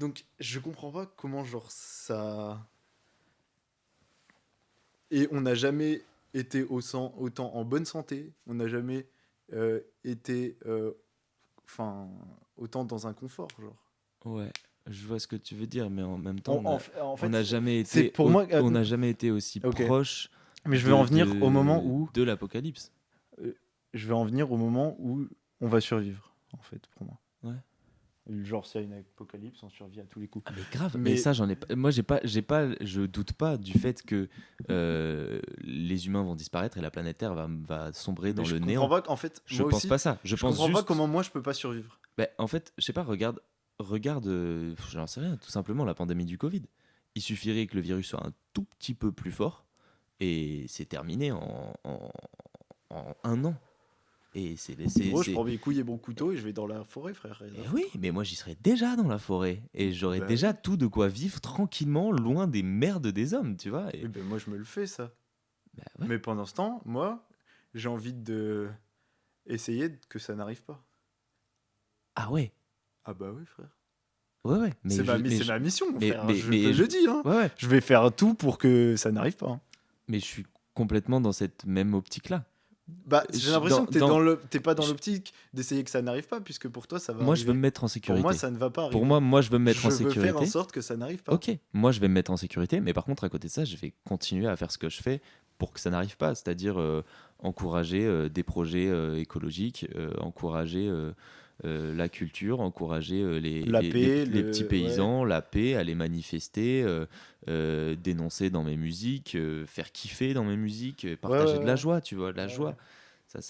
Donc, je comprends pas comment, genre, ça. Et on n'a jamais été autant en bonne santé, on n'a jamais été. Enfin, autant dans un confort, genre. Ouais, je vois ce que tu veux dire, mais en même temps, En on fait, n'a jamais c'est été, pour moi. on n'a jamais été aussi Ok. proche Mais je vais en venir au moment où. de l'apocalypse. Je vais en venir au moment où on va survivre, en fait, pour moi. Ouais. Genre, s'il y a une apocalypse, on survit à tous les coups. Ah mais grave, Mais- mais ça j'en ai pas. Moi je doute pas du fait que les humains vont disparaître et la planète Terre va sombrer dans je le comprends néant. pas qu'en fait, Je moi pense aussi, pas ça. Je pense comprends pas juste. comment moi je peux pas survivre. Bah, en fait, je sais pas. Regarde, j'en sais rien. Tout simplement la pandémie du Covid. Il suffirait que le virus soit un tout petit peu plus fort et c'est terminé en un an. Et Gros, je prends mes couilles et mon couteau et je vais dans la forêt, frère. Eh oui, mais moi j'y serais déjà dans la forêt et j'aurais Bah déjà tout de quoi vivre tranquillement loin des merdes des hommes, tu vois. Oui, ben moi je me le fais ça. Bah ouais. Mais pendant ce temps, moi, j'ai envie de essayer que ça n'arrive pas. Ah ouais, Ah bah oui, frère. ouais. Mais C'est je- ma mission, mais- frère. mais- Je mais te je- le dis, hein. ouais. Je vais faire tout pour que ça n'arrive pas, hein. Mais je suis complètement dans cette même optique-là. Bah, Je j'ai suis l'impression que t'es pas dans je- l'optique d'essayer que ça n'arrive pas, puisque pour toi ça va Moi, je veux arriver. me mettre en Pour sécurité. moi, ça ne va pas arriver. Pour moi, je veux me mettre en je veux faire en sécurité. sorte que ça n'arrive pas. Ok, moi, je vais me mettre en sécurité, mais par contre, à côté de ça, je vais continuer à faire ce que je fais pour que ça n'arrive pas, c'est-à-dire encourager des projets écologiques, encourager la culture, encourager La paix, les le- petits paysans, la paix, aller manifester, dénoncer dans mes musiques, faire kiffer dans mes musiques, partager de la ouais. joie, tu vois, de la Ouais. joie. C'est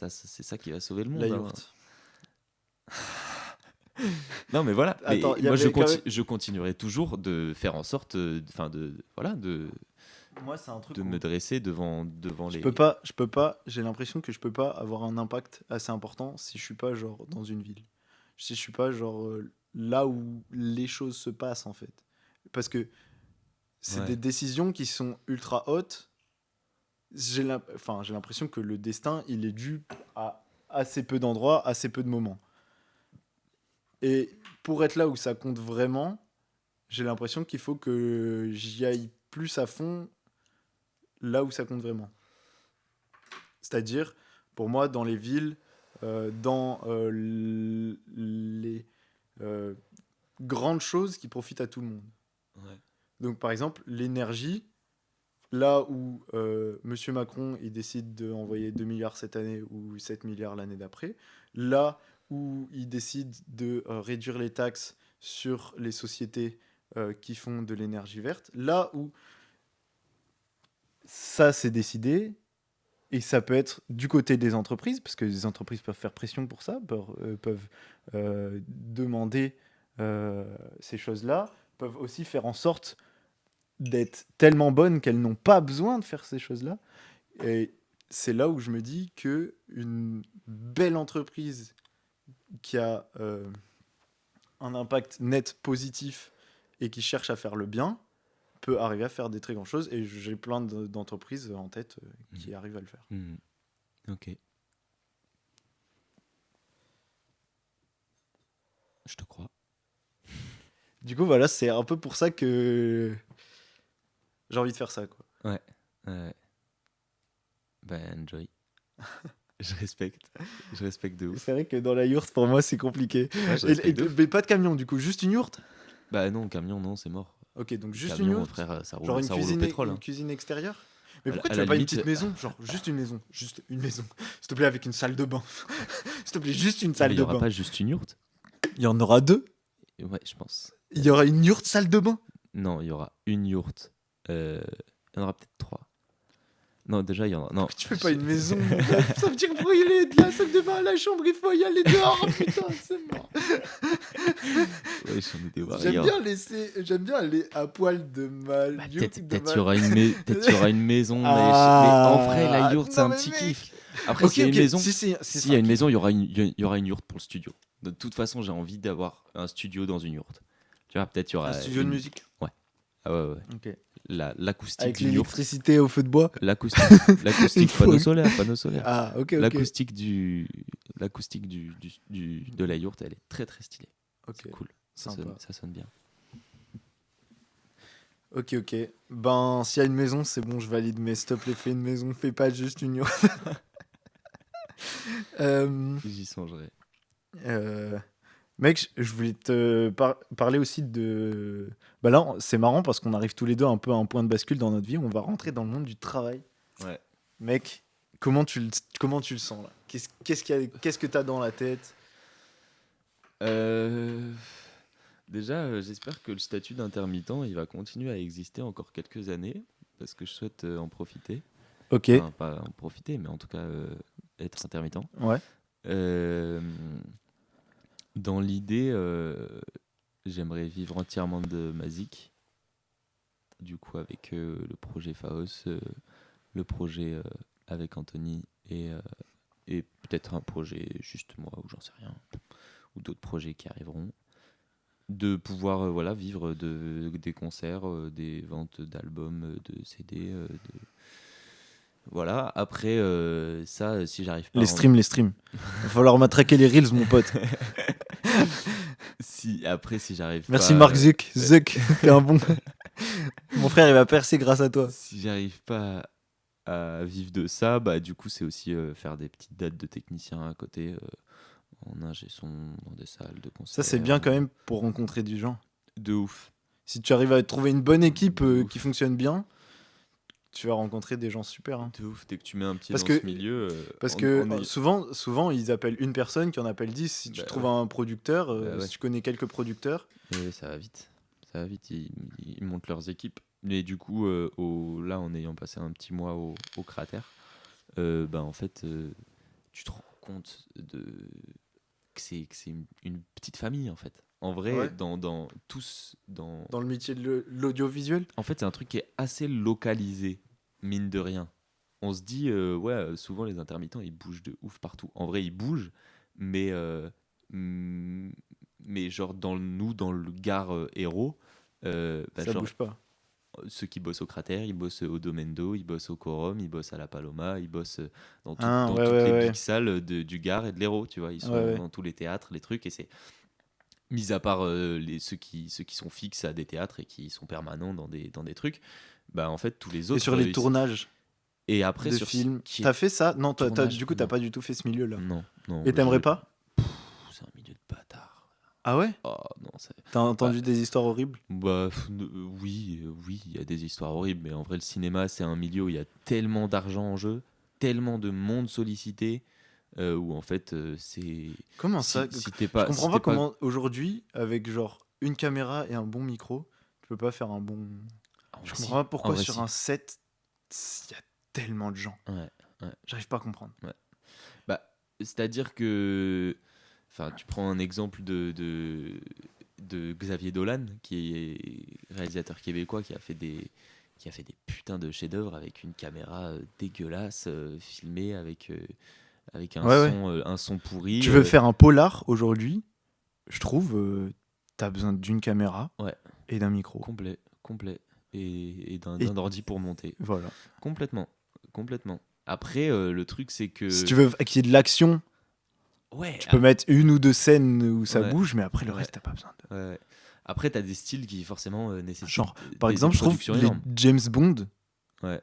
ça qui va sauver le monde. La hein. yourte. Non, mais voilà. Mais Attends, il y moi, avait quand même- je continuerai toujours de faire en sorte, voilà, Moi, c'est un truc de où me dresser devant je les. peux pas, j'ai l'impression que je peux pas avoir un impact assez important si je suis pas genre dans une ville. Si je suis pas genre là où les choses se passent en fait. Parce que c'est Ouais. des décisions qui sont ultra hautes. J'ai l'impression que le destin, il est dû à assez peu d'endroits, assez peu de moments. Et pour être là où ça compte vraiment, j'ai l'impression qu'il faut que j'y aille plus à fond là où ça compte vraiment. C'est-à-dire, pour moi, dans les villes, dans les grandes choses qui profitent à tout le monde. Ouais. Donc, par exemple, l'énergie, là où Monsieur Macron il décide d'envoyer 2 milliards cette année ou 7 milliards l'année d'après, là où il décide de réduire les taxes sur les sociétés qui font de l'énergie verte, là où ça c'est décidé, et ça peut être du côté des entreprises, parce que les entreprises peuvent faire pression pour ça, peuvent demander ces choses-là, peuvent aussi faire en sorte d'être tellement bonnes qu'elles n'ont pas besoin de faire ces choses-là. Et c'est là où je me dis que une belle entreprise qui a un impact net positif et qui cherche à faire le bien peut arriver à faire des très grandes choses. Et j'ai plein d'entreprises en tête qui arrivent à le faire. Mhm. Ok. Je te crois. Du coup, voilà, c'est un peu pour ça que j'ai envie de faire ça, quoi. Ouais. Ben, enjoy. Je respecte de ouf. C'est vrai que dans la yourte, pour moi, c'est compliqué. Ouais, je respecte de ouf. Mais pas de camion, du coup, juste une yourte. Bah non, camion, non, c'est mort. Ok, donc juste Camion, une yourte. frère, ça roule, Genre ça roule au pétrole. une hein. cuisine extérieure. Mais À pourquoi la- tu à veux la pas une limite, petite maison? Genre juste une maison. Juste une maison. S'il te plaît, avec une salle de bain. S'il te plaît, juste une Mais salle il y de aura bain. pas juste une yourte. Il y en aura deux. Ouais, je pense. Il y aura une yourte salle de bain. Non, il y aura une yourte. Il y en aura peut-être 3. Non, déjà, il y en a. Non. Tu fais pas une maison. mon gars. Ça veut dire pour y aller de la salle de bain à la chambre, il faut y aller dehors. Putain, c'est mort. Ouais, j'en ai des warriors. J'aime bien aller à poil de ma Bah, yourte. peut-être il y aura peut-être y aura une maison, mais Ah, en vrai, la yourte, c'est non, un mais petit mec. kiff. Après, Ok, s'il y a ok. une maison, Si s'il y a une maison, il y aura une yourte pour le studio. De toute façon, j'ai envie d'avoir un studio dans une yourte. Tu vois, peut-être il y aura. Un studio de musique. Ah ouais. Ok. L'acoustique Avec d'une yourte. l'électricité au feu de bois. L'acoustique, Il faut- panneau solaire. Ah, ok. L'acoustique de la yourte, elle est très très stylée. Ok. C'est cool. Ça Sympa. sonne bien. Ok, ok. Ben, s'il y a une maison, c'est bon, je valide, mais s'il te plaît, fais une maison, fais pas juste une. Euh, J'y songerai. euh, Mec, je voulais te parler aussi de. Bah là, c'est marrant parce qu'on arrive tous les deux un peu à un point de bascule dans notre vie. On va rentrer dans le monde du travail. Ouais. Mec, comment tu le sens là? Qu'est-ce que t'as dans la tête? Euh, Déjà, j'espère que le statut d'intermittent, il va continuer à exister encore quelques années, parce que je souhaite en profiter. Ok, Enfin, pas en profiter, mais en tout cas être intermittent. ouais. Euh, Dans l'idée, j'aimerais vivre entièrement de ma zik, du coup avec le projet Faos, le projet avec Anthony et peut-être un projet juste moi, ou j'en sais rien, ou d'autres projets qui arriveront. De pouvoir voilà, vivre des concerts, des ventes d'albums, de CD. Voilà, après, ça, si j'arrive pas Les streams. Va falloir matraquer les reels, mon pote. si j'arrive Merci pas Mark Zuck. Zuck, t'es un bon. Mon frère, il va percer grâce à toi. si j'arrive pas à vivre de ça, bah du coup c'est aussi faire des petites dates de technicien à côté en ingé son dans des salles de Ça, c'est concert. bien quand même pour rencontrer du gens. De ouf, Si tu arrives à trouver une bonne équipe de qui ouf, fonctionne bien, tu vas rencontrer des gens super, hein. de ouf. Dès que tu mets un pied Parce dans ce que, milieu, parce que souvent, ils appellent une personne qui en appelle 10. Si tu bah trouves ouais, un producteur, bah ouais. si tu connais quelques producteurs, Et ça va vite. Ça va vite, ils montent leurs équipes. Mais du coup, là, en ayant passé un petit mois au cratère, bah, en fait, tu te rends compte que c'est une petite famille, en fait. En vrai, ouais, dans... dans le métier de l'audiovisuel. En fait, c'est un truc qui est assez localisé, mine de rien. On se dit, ouais, souvent les intermittents, ils bougent de ouf partout. En vrai, ils bougent, mais, mm, mais genre, nous, dans le Gare Hérault, bah, Ça genre, bouge pas. ceux qui bossent au cratère, ils bossent au Domendo, ils bossent au Quorum, ils bossent à la Paloma, ils bossent Hein, dans ouais, toutes ouais, les big ouais. salles du Gard et de l'Hérault, tu vois. Ils Ouais, sont ouais. dans tous les théâtres, les trucs, et c'est mis à part ceux qui sont fixes à des théâtres et qui sont permanents dans des trucs, bah en fait tous les Et autres sur les réussissent. tournages Et après de sur ce films, qui est t'as fait ça? Non, tournage, du coup, t'as non, pas du tout fait ce milieu-là. non, non, Et t'aimerais pas? c'est un milieu de bâtard. Ah ouais? Oh non, T'as bah, entendu des histoires horribles? oui, oui, il y a des histoires horribles, mais en vrai le cinéma c'est un milieu où il y a tellement d'argent en jeu, tellement de monde sollicité, où en fait c'est Comment ça? si t'es Je pas si comprends t'es pas pas comment aujourd'hui, avec genre une caméra et un bon micro, tu peux pas faire un bon. en Je vrai comprends si, pas en pourquoi vrai sur si, un set, il y a tellement de gens. ouais, ouais, J'arrive pas à comprendre. ouais. Bah, c'est-à-dire que, enfin, tu prends un exemple de Xavier Dolan, qui est réalisateur québécois, qui a fait des putains de chefs-d'œuvre avec une caméra dégueulasse, filmée avec Ouais, ouais. un son pourri. Tu veux faire un polar aujourd'hui, je trouve, t'as besoin d'une caméra Ouais, et d'un micro. complet, complet. Et Et d'un ordi pour monter. voilà. Complètement, complètement. Après, le truc, c'est Si tu que. veux qu'il y ait de l'action, Ouais, tu peux mettre une ou deux scènes où ça ouais, bouge, mais après le ouais. reste, t'as pas besoin de. Ouais, ouais. Après, t'as des styles qui forcément nécessitent Genre, par des exemple, je trouve productions les énormes. James Bond, Ouais.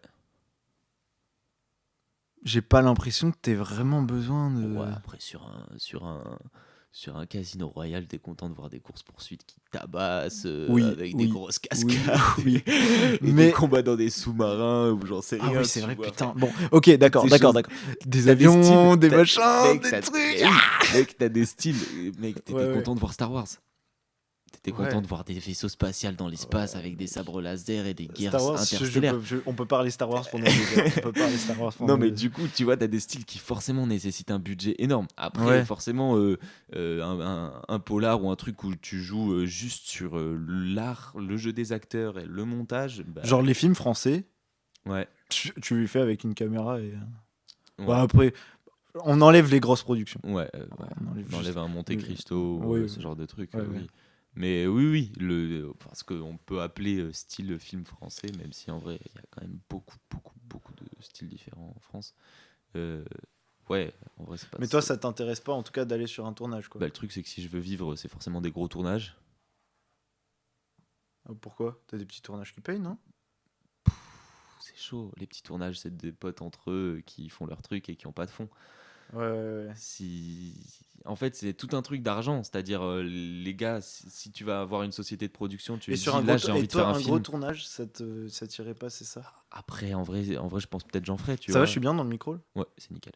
j'ai pas l'impression que t'aies vraiment besoin Ouais, de. après, sur un Casino Royale, t'es content de voir des courses-poursuites qui tabassent Oui, avec des oui, grosses oui, cascades oui. et des Mais. combats dans des sous-marins ou j'en sais Ah oui, rien, c'est tu vrai, vois. Enfin, putain. Bon, ok, toutes d'accord, ces d'accord, choses. d'accord. Des T'as des styles. avions, des machins, des trucs. Mais oui, mec, t'as des styles. Mec, Ouais, t'étais ouais. content de voir Star Wars. T'étais content Ouais. de voir des vaisseaux spatials dans l'espace Ouais, avec des mec. sabres laser et des guerres Star Wars, interstellaires. on peut parler Star Wars pendant des heures. On peut parler Star Wars Non, pendant mais des du coup, tu vois, t'as des styles qui forcément nécessitent un budget énorme. Après, Ouais. forcément, un polar ou un truc où tu joues juste sur l'art, le jeu des acteurs et le montage, bah Genre les films français, ouais, tu les fais avec une caméra et. Bah ouais, après, on enlève les grosses productions. ouais, ouais. On enlève On juste. enlève un Monte Oui, Cristo, oui, ce genre de truc, ouais, ouais. oui. Mais oui, oui, enfin, ce qu'on peut appeler style film français, même si en vrai, il y a quand même beaucoup, beaucoup, beaucoup de styles différents en France. Euh, ouais, en vrai, c'est pas. Mais toi, ça t'intéresse pas en tout cas d'aller sur un tournage, quoi. Bah, le truc, c'est que si je veux vivre, c'est forcément des gros tournages. Pourquoi? T'as des petits tournages qui payent, non? C'est chaud. Les petits tournages, c'est des potes entre eux qui font leur truc et qui ont pas de fond. Ouais. En fait, c'est tout un truc d'argent. C'est-à-dire, les gars, si tu vas avoir une société de production, tu Et lui sur dis, un là, gros, j'ai et envie de faire toi, un un gros film. tournage, ça tirait pas, c'est ça? Après, en vrai, je pense peut-être j'en ferai, tu Ça va, vois. je suis bien dans le micro là? Ouais, c'est nickel.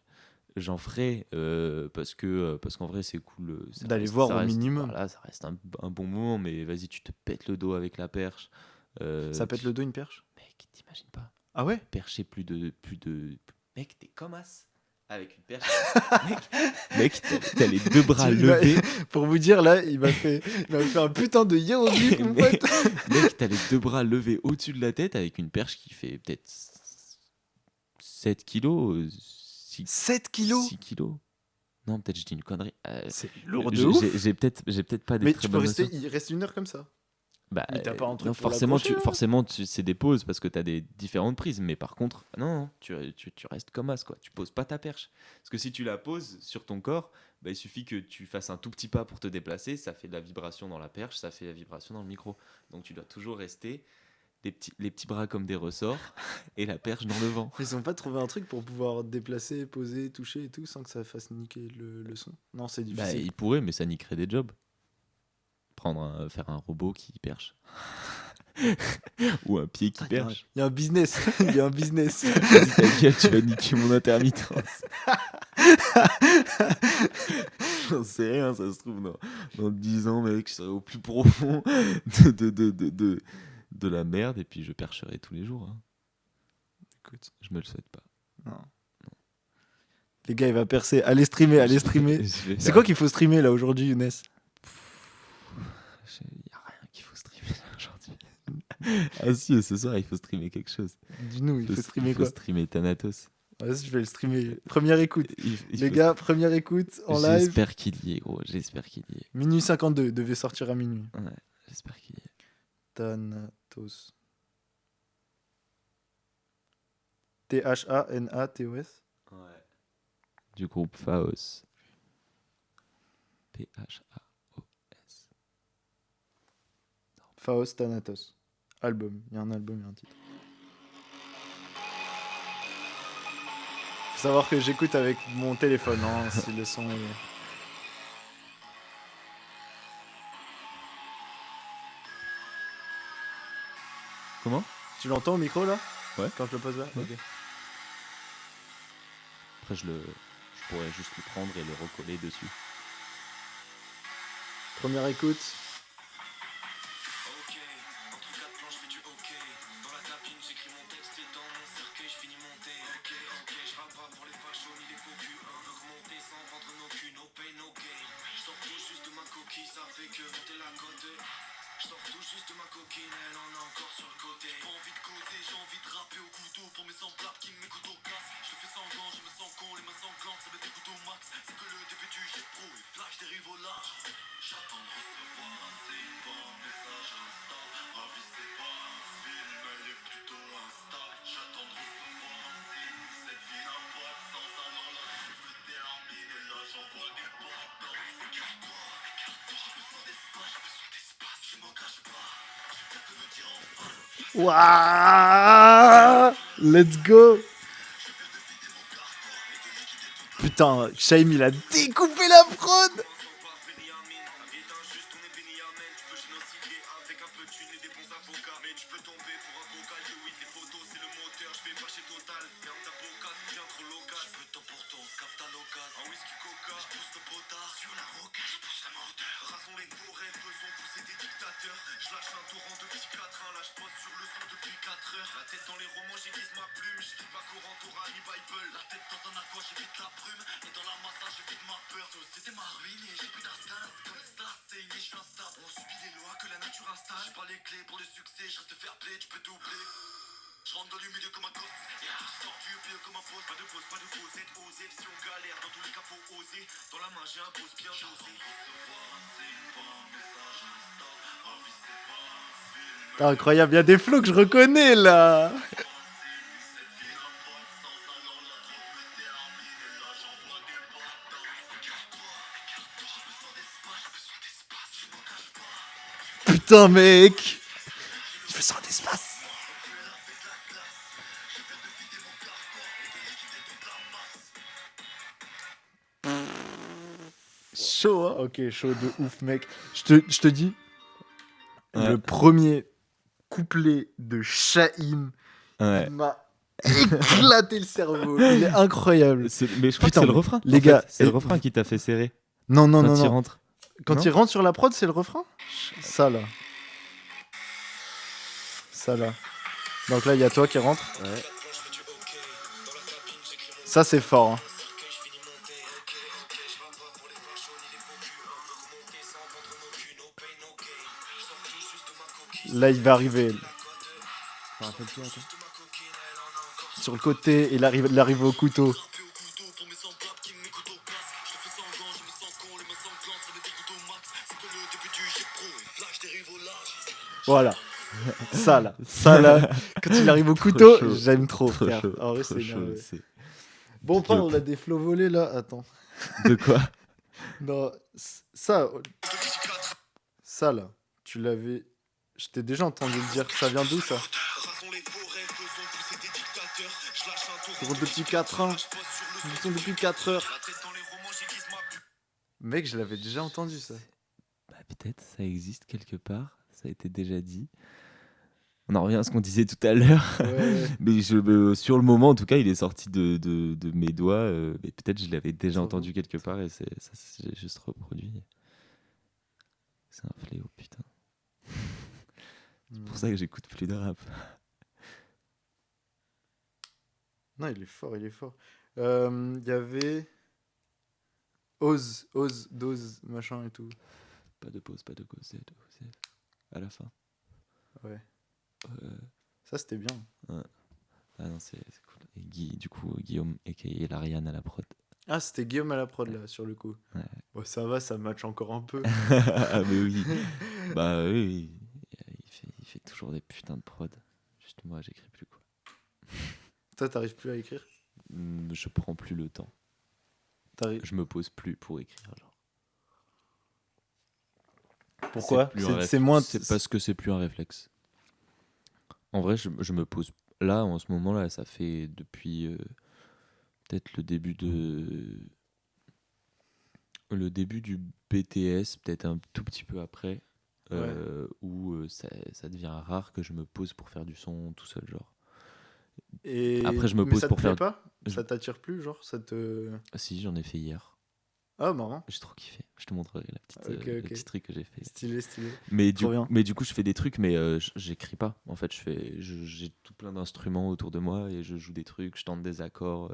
J'en ferai parce qu'en vrai, c'est cool. D'aller voir au minimum. Voilà, ça reste un bon moment, mais vas-y, tu te pètes le dos avec la perche. Ça pète Tu- le dos une perche? Mec, t'imagines pas. Ah ouais? Percher plus de. Mec, t'es comme as. Avec une perche. mec, t'as les deux bras Tu- il m'a- levés. Pour vous dire, là, il m'a fait un putain de hiéroglyphe, mon mec, pote. mec, t'as les deux bras levés au-dessus de la tête avec une perche qui fait peut-être 7 kilos. 7 kilos? 6 kilos. Non, peut-être je dis une connerie. C'est lourd de ouf. J'ai peut-être pas des Mais très tu peux bonnes rester, notions. il reste 1 heure comme ça. Bah, Mais t'as pas un truc non, pour forcément, l'accrocher, là forcément c'est des pauses parce que t'as des différentes prises. Mais par contre, non, tu restes comme as, quoi. Tu poses pas ta perche. Parce que si tu la poses sur ton corps, bah, il suffit que tu fasses un tout petit pas pour te déplacer. Ça fait de la vibration dans la perche, ça fait la vibration dans le micro. Donc tu dois toujours rester les petits bras comme des ressorts et la perche dans le vent. Ils ont pas trouvé un truc pour pouvoir déplacer, poser, toucher et tout sans que ça fasse niquer le son? Non, c'est Bah, difficile. ils pourraient, mais ça niquerait des jobs. Faire un robot qui perche. Ou un pied qui perche. Il y a un business. Il y a un business. Vas-y, ta gueule, tu vas niquer mon intermittence. J'en sais rien, ça se trouve, dans 10 ans, mec, je serai au plus profond de la merde et puis je percherai tous les jours. Hein. Écoute, Je me le souhaite pas. non. Les gars, il va percer. Allez streamer, allez streamer. C'est quoi qu'il faut streamer là aujourd'hui, Younes? Il n'y a rien qu'il faut streamer là, aujourd'hui. Ah si, ce soir, il faut streamer quelque chose. Dis-nous, il faut streamer Il faut quoi? streamer Thanatos. Vas-y, je vais le streamer. Première écoute. Il Les faut gars, première écoute en live. J'espère qu'il y est, gros. J'espère qu'il y est. Minuit 52, devait sortir à minuit. Ouais, j'espère qu'il y est. Thanatos. Thanatos. Ouais. Du groupe Faos. P-H-A-O-S. Faos Thanatos. Album. Il y a un album et un titre. Faut savoir que j'écoute avec mon téléphone, hein, si le son est... Comment? Tu l'entends au micro là? Ouais. Quand je le pose là? Ouais. Ok. Après, je pourrais juste le prendre et le recoller dessus. Première écoute. Ok, entre quatre plans, je fais du ok. Dans la cabine, j'écris mon texte et dans mon cercueil, je finis mon thé. Ok, je rappe pas pour les fachos ni les faux culs. On veut remonter sans vendre nos culs, no pain, no gain. Je sors tout juste de ma coquille, ça fait que monter la cote. Je sors tout juste de ma coquine, elle en a encore sur le côté. J'ai pas envie de causer, j'ai envie de rapper au couteau pour mes semblables qui m'écoutent au casse. Je fais sanglant, je me sens con, les mains sanglantes, ça me dégoûte au max. C'est que le début du jet pro, et flash dérive au large. J'attends de recevoir un signe, pas un message Insta. Ma vie c'est pas un film, elle est plutôt instable. J'attends de recevoir un signe, cette vie n'a pas de sens. Alors la trêve se termine et là j'envoie des portes. Écarte-toi, j'ai besoin d'espace, je m'en cache pas. Je viens te le dire en face. Waouh! Let's go! Putain, Shaim il a découpé la prod! Je lâche un torrent de petits quatrains, là je pose sur le son depuis 4 heures. La tête dans les romans, j'aiguise ma plume, je lis pas Coran, Torah ni Bible. La tête dans un aqua, j'évite la brume, et dans la massa, j'évite ma peur. C'était ma ruine et j'ai plus d'instinct, c'est comme ça, c'est inné, je suis instable. On subit les lois que la nature installe. J'ai pas les clés pour le succès, je reste fair play, tu peux doubler. Je rentre dans le milieu comme un gosse, je sors du pied comme un poste. Pas de pause, être osé, si on galère, dans tous les cas faut oser. Dans la main j'ai un pose bien dosé. Putain, incroyable, il y a des flots que je reconnais là! Putain, mec! Chaud, hein. Ok, chaud de ouf, mec. Je te dis, Ouais. le premier couplet de Shaim, Ouais. il m'a éclaté le cerveau. Il est incroyable. Mais je crois Putain, que c'est le mais refrain. les en fait. gars, C'est le et- refrain qui t'a fait serrer Non, non, quand non, il non. rentre. Quand Non il rentre sur la prod, c'est le refrain. Ça là. Ça là. Donc là, il y a toi qui rentre. Ouais. Ça, c'est fort. Hein. Là, il va arriver. Sur le côté, il arrive au couteau. Voilà. Ça là, quand il arrive au Trop couteau, chaud. j'aime trop, Trop frère. chaud. En vrai, Trop c'est chaud. énervé. C'est... Bon, Big pas, up. on a des flots volés là. Attends. De quoi? Non, ça. Ça là, tu l'avais. Je t'ai déjà entendu le dire. Ça vient d'où ça? Pour depuis 4 ans. Ils sont depuis 4 heures. Mec, je l'avais déjà entendu ça. Bah, peut-être, ça existe quelque part. Ça a été déjà dit. On en revient à ce qu'on disait tout à l'heure. Ouais. Mais sur le moment, en tout cas, il est sorti de mes doigts. Mais peut-être je l'avais déjà Ça entendu quelque part et ça s'est juste reproduit. C'est un fléau, putain. C'est pour ça que j'écoute plus de rap. Non, il est fort, il est fort. Il y avait. Ose, dose, machin et tout. Pas de pause, pas de cause. À la fin. Ouais. Euh, Ça, c'était bien. Ah non, c'est cool. Et du coup, Guillaume, a.k.a. Lariane à la prod. Ah, c'était Guillaume à la prod là, sur le coup. Ouais. Bon, ça va, ça match encore un peu. Ah, mais oui. Bah oui. Il fait toujours des putains de prod. Juste moi, j'écris plus, quoi. Toi, t'arrives plus à écrire? Je prends plus le temps. Je me pose plus pour écrire. Genre. Pourquoi? C'est moins. C'est parce que c'est plus un réflexe. En vrai, je me pose. Là, en ce moment-là, ça fait depuis peut-être le début du BTS, peut-être un tout petit peu après, où ça devient rare que je me pose pour faire du son tout seul, genre. Et... Après, je me Mais pose ça pour te plaît faire. pas? Ça t'attire plus, genre ça te... Si, j'en ai fait hier. Ah, marrant. J'ai trop kiffé. Je te montrerai le Ok. petit truc que j'ai fait. Stylé. Mais Trop bien. du coup, je fais des trucs, mais j'écris pas. En fait, j'ai tout plein d'instruments autour de moi et je joue des trucs, je tente des accords,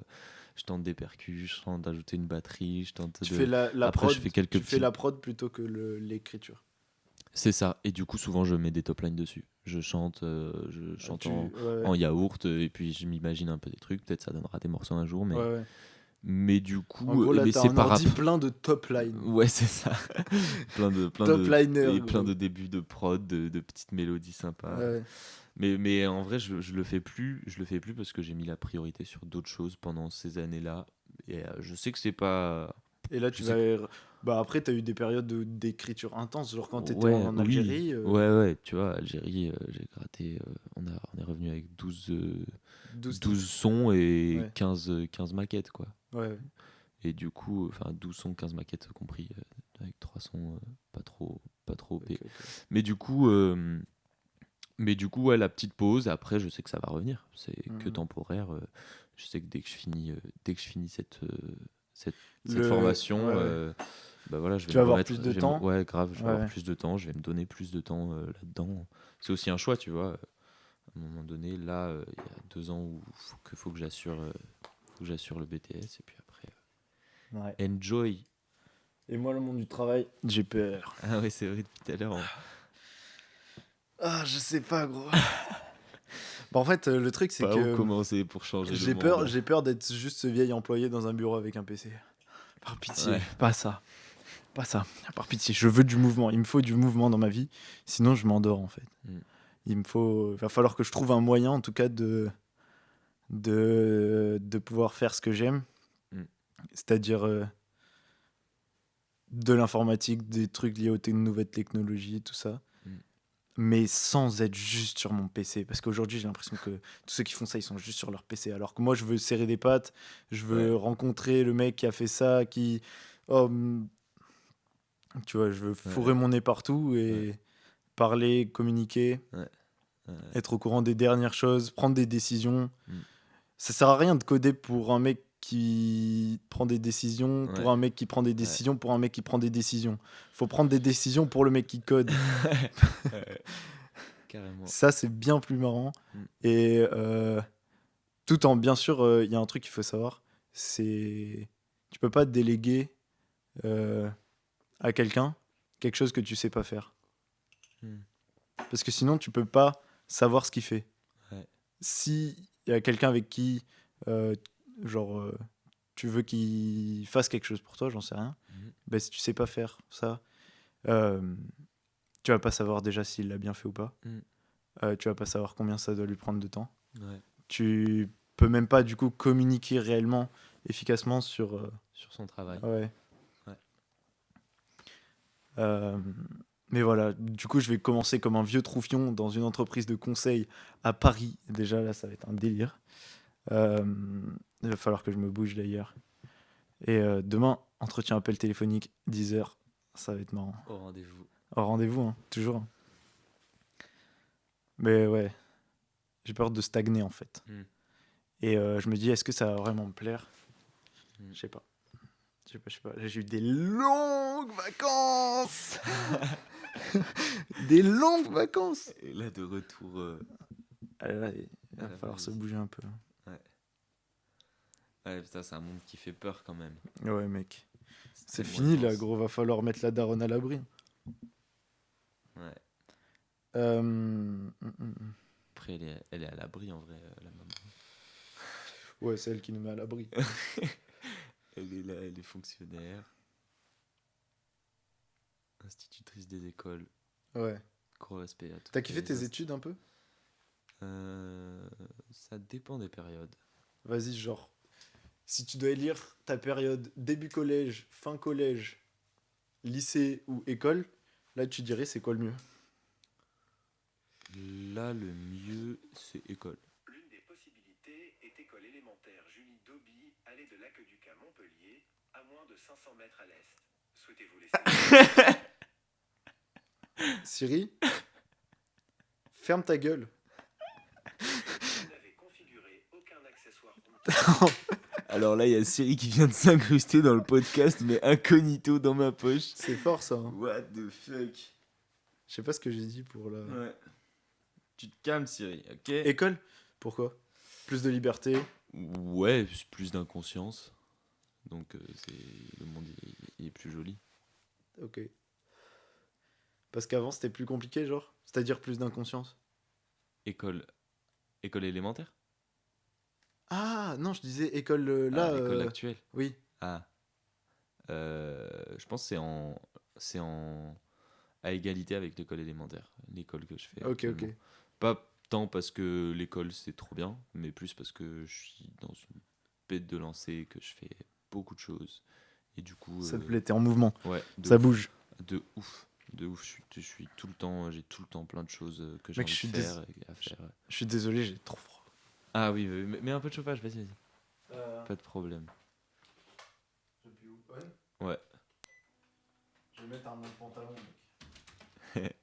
je tente des percus, je tente d'ajouter une batterie, je tente Tu fais la Après, prod, je fais quelques tu fais petits- la prod plutôt que l'écriture. C'est ça. Et du coup, souvent, je mets des top lines dessus. Je chante en yaourt et puis je m'imagine un peu des trucs. Peut-être ça donnera des morceaux un jour, mais, Ouais. mais du coup, En gros, là, mais t'as c'est un pas rap. ordi plein de top line. Ouais, c'est ça. Top liner, et plein gros. de débuts de prod, de petites mélodies sympas. Ouais. Mais en vrai, je le fais plus. Je le fais plus parce que j'ai mis la priorité sur d'autres choses pendant ces années-là. Et je sais que c'est pas. Et là, Je tu sais vas. Bah, après, t'as eu des périodes d'écriture intense, genre quand t'étais Ouais, en oui. Algérie. Ouais, tu vois, Algérie, j'ai gratté. On est revenu avec 12 sons et Ouais. 15 maquettes, quoi. Ouais. Et du coup, enfin 12 sons, 15 maquettes compris, avec 3 sons pas trop OP. Ok. Mais du coup, ouais, la petite pause, après, je sais que ça va revenir. C'est que temporaire. Je sais que dès que je finis cette formation, Ouais. bah voilà, je vais Tu me vas avoir remettre. plus de je vais temps. ouais, grave, je vais Ouais. avoir plus de temps. Je vais me donner plus de temps là-dedans. C'est aussi un choix, tu vois. À un moment donné, là, il y a 2 ans où faut que j'assure le BTS et puis après, Ouais. enjoy. Et moi, le monde du travail, j'ai peur. Ah ouais, c'est vrai, depuis tout à l'heure. Ah, je sais pas, gros. Bah, en fait, le truc, c'est Pas où que commencer pour changer j'ai le peur, monde. j'ai peur d'être juste ce vieil employé dans un bureau avec un PC. Par pitié, Ouais. pas ça. Pas ça. Par pitié, je veux du mouvement. Il me faut du mouvement dans ma vie. Sinon, je m'endors, en fait. Il va falloir que je trouve un moyen, en tout cas, de pouvoir faire ce que j'aime. C'est-à-dire de l'informatique, des trucs liés aux nouvelles technologies, tout ça. Mais sans être juste sur mon PC. Parce qu'aujourd'hui, j'ai l'impression que tous ceux qui font ça, ils sont juste sur leur PC. Alors que moi, je veux serrer des pattes, je veux rencontrer le mec qui a fait ça, qui... Oh, Tu vois, je veux fourrer mon nez partout et parler, communiquer, être au courant des dernières choses, prendre des décisions. Ça sert à rien de coder pour un mec qui prend des décisions, pour un mec qui prend des décisions, pour un mec qui prend des décisions. Faut prendre des décisions pour le mec qui code. Carrément. Ça, c'est bien plus marrant. Et tout en, bien sûr, il y a un truc qu'il faut savoir, c'est tu peux pas déléguer à quelqu'un quelque chose que tu sais pas faire. Parce que sinon, tu peux pas savoir ce qu'il fait. Si il y a quelqu'un avec qui, tu veux qu'il fasse quelque chose pour toi, j'en sais rien, ben, si tu sais pas faire ça, tu vas pas savoir déjà s'il l'a bien fait ou pas. Tu vas pas savoir combien ça doit lui prendre de temps. Tu peux même pas, du coup, communiquer réellement, efficacement sur son travail. Mais voilà, du coup, je vais commencer comme un vieux troufion dans une entreprise de conseil à Paris. Déjà, là, ça va être un délire. Il va falloir que je me bouge d'ailleurs. Et demain, entretien appel téléphonique, 10h. Ça va être marrant. Au rendez-vous. Au rendez-vous, hein, toujours. Mais ouais, j'ai peur de stagner en fait. Et je me dis, est-ce que ça va vraiment me plaire ? Je sais pas. Je sais pas. Là, j'ai eu des longues vacances. Des longues vacances. Et là, de retour. Là, il va falloir se bouger un peu. Ouais, putain, c'est un monde qui fait peur quand même. Ouais, mec. C'est fini là, gros. Va falloir mettre la daronne à l'abri. Après, elle est à l'abri en vrai, la maman. Ouais, c'est elle qui nous met à l'abri. Elle est là, elle est fonctionnaire. Institutrice des écoles. Ouais. Gros respect à tout. T'as kiffé tes études un peu ? Ça dépend des périodes. Vas-y, genre, si tu dois élire ta période début collège, fin collège, lycée ou école, là tu dirais c'est quoi le mieux ? Là, le mieux, c'est école. L'une des possibilités est école élémentaire Julie Dauby, allée de l'Aqueduc à Montpellier, à moins de 500 mètres à l'est. Souhaitez-vous laisser Siri, ferme ta gueule. Vous n'avez configuré aucun accessoire. Alors là, il y a Siri qui vient de s'incruster dans le podcast, mais incognito dans ma poche. C'est fort ça. Hein. What the fuck ? Je sais pas ce que j'ai dit pour la... Ouais. Tu te calmes, Siri, ok ? École ? Pourquoi ? Plus de liberté ? Ouais, plus d'inconscience. Donc, le monde il est plus joli. Ok. Parce qu'avant c'était plus compliqué, genre ? C'est-à-dire plus d'inconscience ? École élémentaire ? Ah non, je disais école là. École actuelle. Oui. Ah. Je pense que c'est à égalité avec l'école élémentaire, l'école que je fais. Ok. Pas tant parce que l'école c'est trop bien, mais plus parce que je suis dans une pète de lancer, que je fais beaucoup de choses. Et du coup. Ça te plaît, t'es en mouvement. Ouais. Ça bouge. De ouf. Je suis tout le temps, j'ai tout le temps plein de choses que j'ai envie de faire à faire. Je suis désolé, j'ai trop froid. Ah oui, mais un peu de chauffage, vas-y. Pas de problème. Ouais. Je vais mettre un autre pantalon, mec.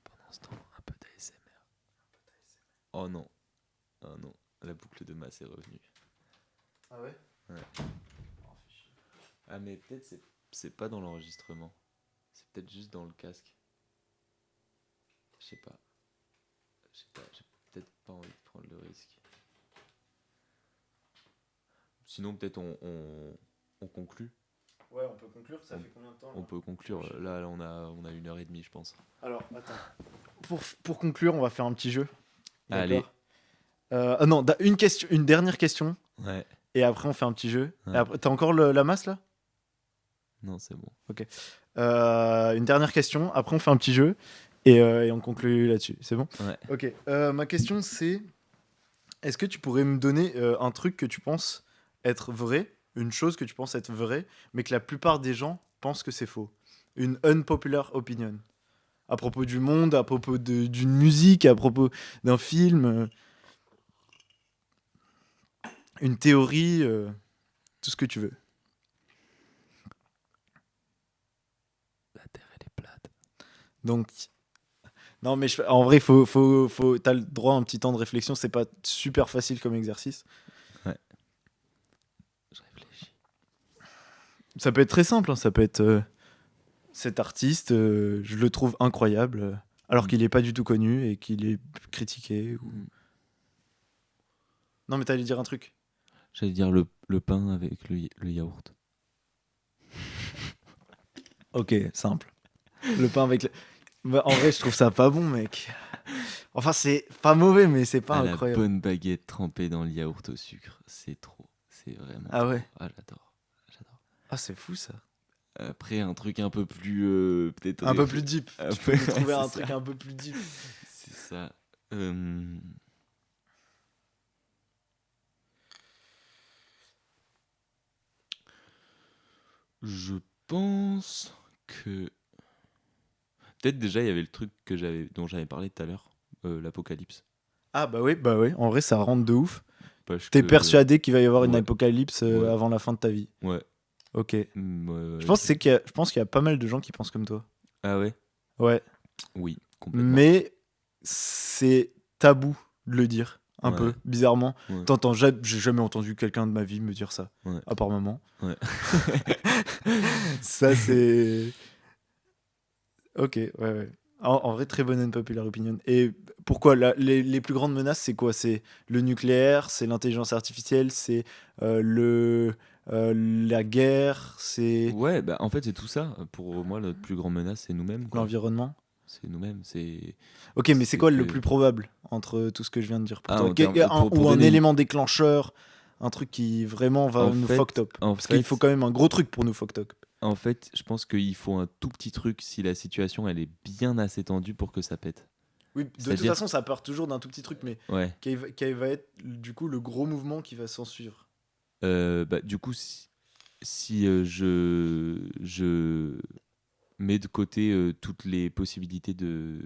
Pendant ce temps, un peu d'ASMR. Oh non, la boucle de masse est revenue. Ah ouais ? Ouais. Ah mais peut-être c'est pas dans l'enregistrement. C'est peut-être juste dans le casque. Je sais pas, j'ai peut-être pas envie de prendre le risque. Sinon peut-être on conclut. Ouais, on peut conclure, ça fait combien de temps ? On peut conclure, là on a 1h30 je pense. Alors, attends. Pour conclure, on va faire un petit jeu. Allez. Non, une dernière question. Ouais. Et après, on fait un petit jeu. Ouais. Et après, t'as encore la masse, là ? Non, c'est bon. Ok. Une dernière question. Après, on fait un petit jeu. Et on conclut là-dessus. C'est bon ? Ouais. Ok. Ma question, c'est... Est-ce que tu pourrais me donner un truc que tu penses être vrai, une chose que tu penses être vraie, mais que la plupart des gens pensent que c'est faux ? Une unpopular opinion. à propos du monde, à propos d'une musique, à propos d'un film, une théorie, tout ce que tu veux. La Terre, elle est plate. Donc, non, mais en vrai, t'as le droit à un petit temps de réflexion. C'est pas super facile comme exercice. Je réfléchis. Ça peut être très simple. Hein, ça peut être cet artiste, je le trouve incroyable, alors qu'il est pas du tout connu et qu'il est critiqué. Non, mais t'allais dire un truc. J'allais dire le pain avec le yaourt. Ok, simple. Le pain avec. Bah, en vrai, je trouve ça pas bon, mec. Enfin, c'est pas mauvais, mais c'est pas La incroyable. bonne baguette trempée dans le yaourt au sucre, c'est trop. C'est vraiment Ah trop. ouais. Ah, j'adore. J'adore. Ah, c'est fou ça. Après, un truc un peu plus. Peut-être. Un peu plus deep. Un Tu peu- peux nous trouver c'est un ça. truc un peu plus deep. C'est ça. Je pense que. Peut-être déjà, il y avait le truc dont j'avais parlé tout à l'heure, l'apocalypse. Ah bah oui. En vrai, ça rentre de ouf. Parce T'es que- persuadé qu'il va y avoir une Ouais. apocalypse Ouais. avant la fin de ta vie. Ouais. Ok. Ouais, Je pense je pense qu'il y a pas mal de gens qui pensent comme toi. Ah ouais. Ouais. Oui, complètement. Mais c'est tabou de le dire, un Ouais. peu, bizarrement. Ouais. J'ai jamais entendu quelqu'un de ma vie me dire ça, Ouais. à part maman. Ouais. Ça, c'est... Ok, ouais. En vrai, très bonne unpopular opinion. Et pourquoi les plus grandes menaces, c'est quoi? C'est le nucléaire, c'est l'intelligence artificielle, c'est la guerre, c'est Ouais, bah en fait, c'est tout ça. Pour moi, notre plus grande menace, c'est nous-mêmes, quoi. l'environnement. C'est nous-mêmes. Ok, mais c'est quoi le que- plus probable entre tout ce que je viens de dire pour Ah, toi? en termes- pour Ou un donner une- élément déclencheur, un truc qui vraiment va En nous fait- fuck top. en Parce qu'il fait- faut quand même un gros truc pour nous fuck top. En fait, je pense qu'il faut un tout petit truc si la situation, elle est bien assez tendue pour que ça pète. Oui, de toute C'est-à-dire- façon, ça part toujours d'un tout petit truc, mais Ouais. quel va être du coup le gros mouvement qui va s'en suivre? Bah, du coup, si je mets de côté toutes les possibilités de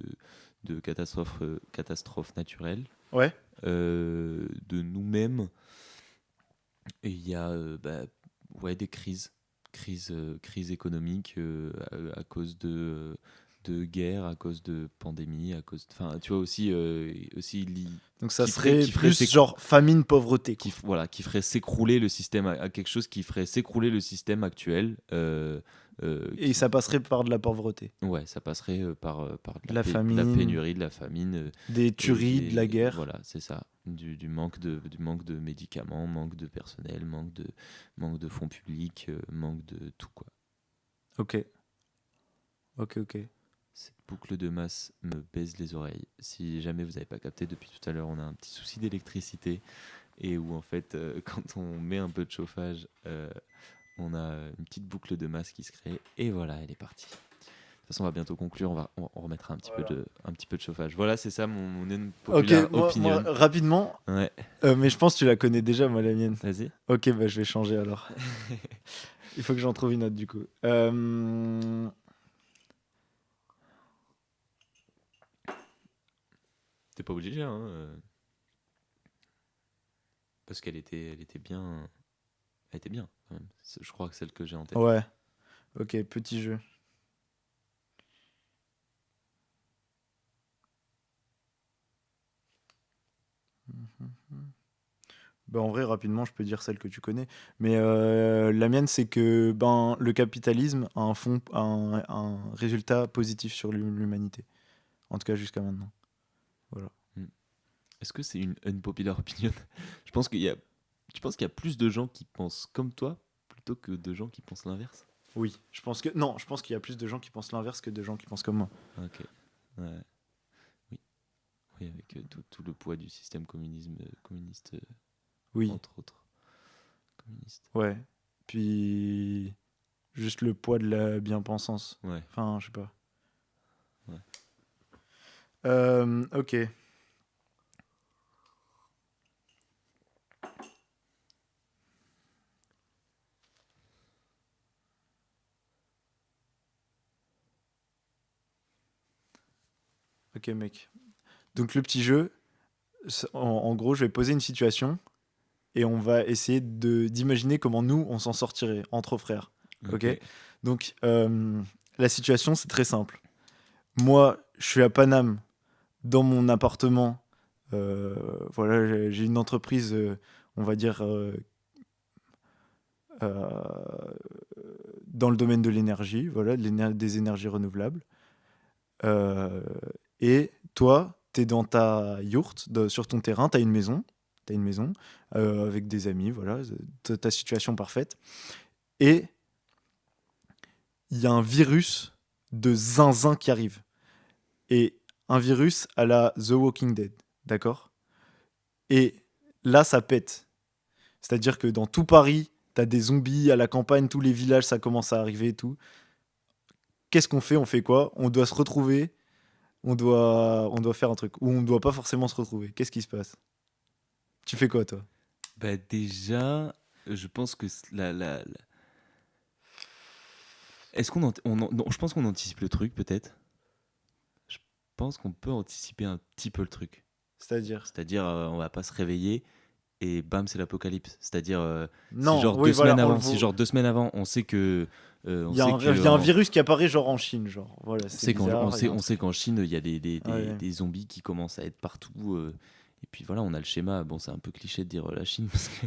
catastrophes naturelles, Ouais. de nous-mêmes, et il y a ouais, des crises économiques à cause de guerre, à cause de pandémie, à cause, enfin, tu vois aussi Donc ça qui ferait- serait qui ferait plus ses- genre famine, pauvreté. qui, Quoi. voilà, qui ferait s'écrouler le système, à quelque chose qui ferait s'écrouler le système actuel. Et ça passerait par de la pauvreté, Ouais, ça passerait par De la de la famine. pénurie, de la famine. des tueries, de la guerre. Voilà, c'est ça. Du manque de médicaments, manque de personnel, manque de fonds publics, manque de tout, quoi. Ok. Cette boucle de masse me baise les oreilles. Si jamais vous n'avez pas capté, depuis tout à l'heure, on a un petit souci d'électricité et où en fait, quand on met un peu de chauffage, on a une petite boucle de masse qui se crée et voilà, elle est partie. De toute façon, on va bientôt conclure. On remettra un petit peu de chauffage. Voilà, c'est ça mon unpopular Ok, moi, opinion. rapidement, Ouais, mais je pense que tu la connais déjà, moi, la mienne. vas-y. Ok, bah je vais changer alors. Il faut que j'en trouve une autre du coup. T'es pas obligé, hein. Parce qu'elle était bien. Elle était bien, quand même. Je crois que celle que j'ai en tête. Ouais. Ok, petit jeu. Bah, en vrai, rapidement, je peux dire celle que tu connais. Mais la mienne, c'est que le capitalisme a un résultat positif sur l'humanité. En tout cas, jusqu'à maintenant. Est-ce que c'est une unpopular opinion? Je pense qu'il y a. Tu penses qu'il y a plus de gens qui pensent comme toi plutôt que de gens qui pensent l'inverse? Oui. Je pense qu'il y a plus de gens qui pensent l'inverse que de gens qui pensent comme moi. Ok. Ouais. Oui. Oui, avec tout le poids du système communiste, Oui. entre autres. Communiste. Ouais. Puis, juste le poids de la bien-pensance. Ouais. Enfin, je sais pas. Ouais. Ok. Ok, mec. Donc, le petit jeu, en gros, je vais poser une situation et on va essayer d'imaginer comment nous, on s'en sortirait entre frères. Ok. Donc, la situation, c'est très simple. Moi, je suis à Paname, dans mon appartement. Voilà, j'ai une entreprise, on va dire, euh, dans le domaine de l'énergie, voilà, des énergies renouvelables. Euh, et toi, tu es dans ta yourte, sur ton terrain, tu as une maison. T'as une maison avec des amis, voilà, ta situation parfaite. Et il y a un virus de zinzin qui arrive. Et un virus à la The Walking Dead, d'accord? Et là, ça pète. C'est-à-dire que dans tout Paris, t'as des zombies à la campagne, tous les villages, ça commence à arriver et tout. Qu'est-ce qu'on fait? On fait quoi? On doit se retrouver, on doit faire un truc. Ou on ne doit pas forcément se retrouver. Qu'est-ce qui se passe? Tu fais quoi, toi? Bah déjà, je pense que est-ce qu'on non, je pense qu'on anticipe le truc peut-être. Je pense qu'on peut anticiper un petit peu le truc. C'est-à-dire? C'est-à-dire, on va pas se réveiller et bam, c'est l'apocalypse. C'est-à-dire, Non, si genre oui, deux voilà, semaines avant, si genre 2 semaines avant, on sait que, il y a un virus qui apparaît genre en Chine, genre. Voilà, c'est bizarre. on sait qu'en Chine, il y a Ouais. des zombies qui commencent à être partout. Et puis voilà, on a le schéma. Bon, c'est un peu cliché de dire la Chine parce que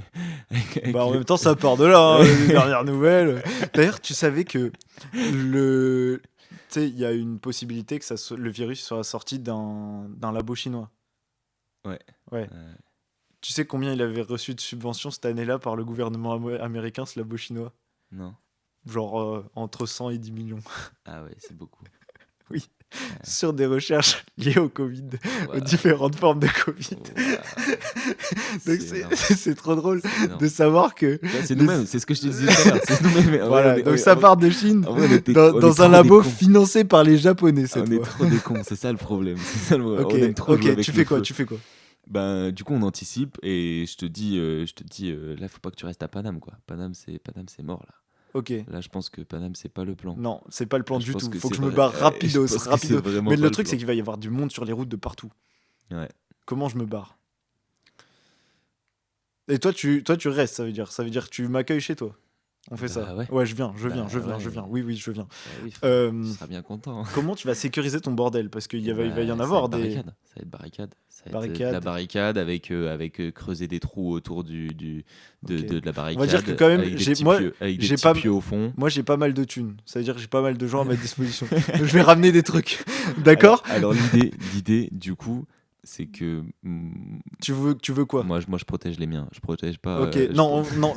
avec Bah, en le- même temps, ça part de là, hein, les dernières nouvelles. D'ailleurs, tu savais que le... tu sais, il y a une possibilité que le virus soit sorti d'un labo chinois. Ouais. Ouais. Euh, Tu sais combien il avait reçu de subventions cette année-là par le gouvernement américain, ce labo chinois? non. Genre entre 100 et 10 millions. Ah ouais, c'est beaucoup. Sur des recherches liées au Covid, aux Ouah, différentes formes de Covid. Donc c'est énorme. c'est trop drôle C'est énorme. de savoir que... Ouais, c'est nous-mêmes, c'est ce que je te disais tout à l'heure. C'est nous-mêmes. En vrai, Voilà, donc ça en vrai- part de Chine en vrai, on est dans un trop labo des cons. financé par les Japonais cette On est fois. trop des cons, c'est ça le problème. C'est ça Ok, on aime trop jouer ok, avec tu le fais quoi? feu. Tu fais quoi? Ben, du coup, on anticipe et je te dis, là, faut pas que tu restes à Paname, quoi. Paname, c'est mort, là. Ok. Là, je pense que Paname, c'est pas le plan. Non, c'est pas le plan Je du pense tout. que Faut que c'est je me vrai- barre je rapidos, pense que c'est rapidos. vraiment Mais pas le le truc, plan. c'est qu'il va y avoir du monde sur les routes de partout. Ouais. Comment je me barre? Et toi, tu restes, ça veut dire. Ça veut dire que tu m'accueilles chez toi. On fait Bah ça. ouais. Ouais, je viens. Bah ouais. Oui, oui, je viens. Bah oui, frère, Euh, tu seras bien content. Hein. Comment tu vas sécuriser ton bordel? Parce qu'il va y en Bah, avoir ça va être des barricade. Ça va être barricade. Ça va être de barricades. la barricade avec, creuser des trous autour Ok. de la barricade. On va dire que quand même, avec des j'ai- petits moi, pieux, avec des j'ai petits pas- pieux au fond. Moi, j'ai pas mal de thunes. Ça veut dire que j'ai pas mal de gens à ma disposition. Je vais ramener des trucs. D'accord? Alors l'idée, du coup, c'est que Tu veux quoi? moi, je protège les miens. Je protège pas. Ok, je non, pro- non.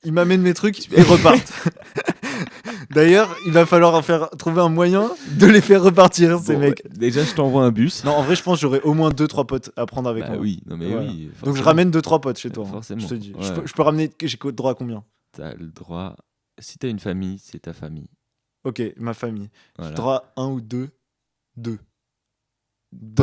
Ils m'amènent mes trucs et repartent. D'ailleurs, il va falloir trouver un moyen de les faire repartir, ces Bon, mecs. ouais, déjà, je t'envoie un bus. Non, en vrai, je pense que j'aurai au moins 2-3 potes à prendre avec Bah moi. oui, non mais Voilà. oui. Donc je forcément. ramène 2-3 potes chez toi. Hein, Forcément, je te dis. ouais. Je peux ramener. J'ai droit à combien? T'as le droit. Si t'as une famille, c'est ta famille. Ok, ma famille. Voilà. J'ai droit à un ou deux. Deux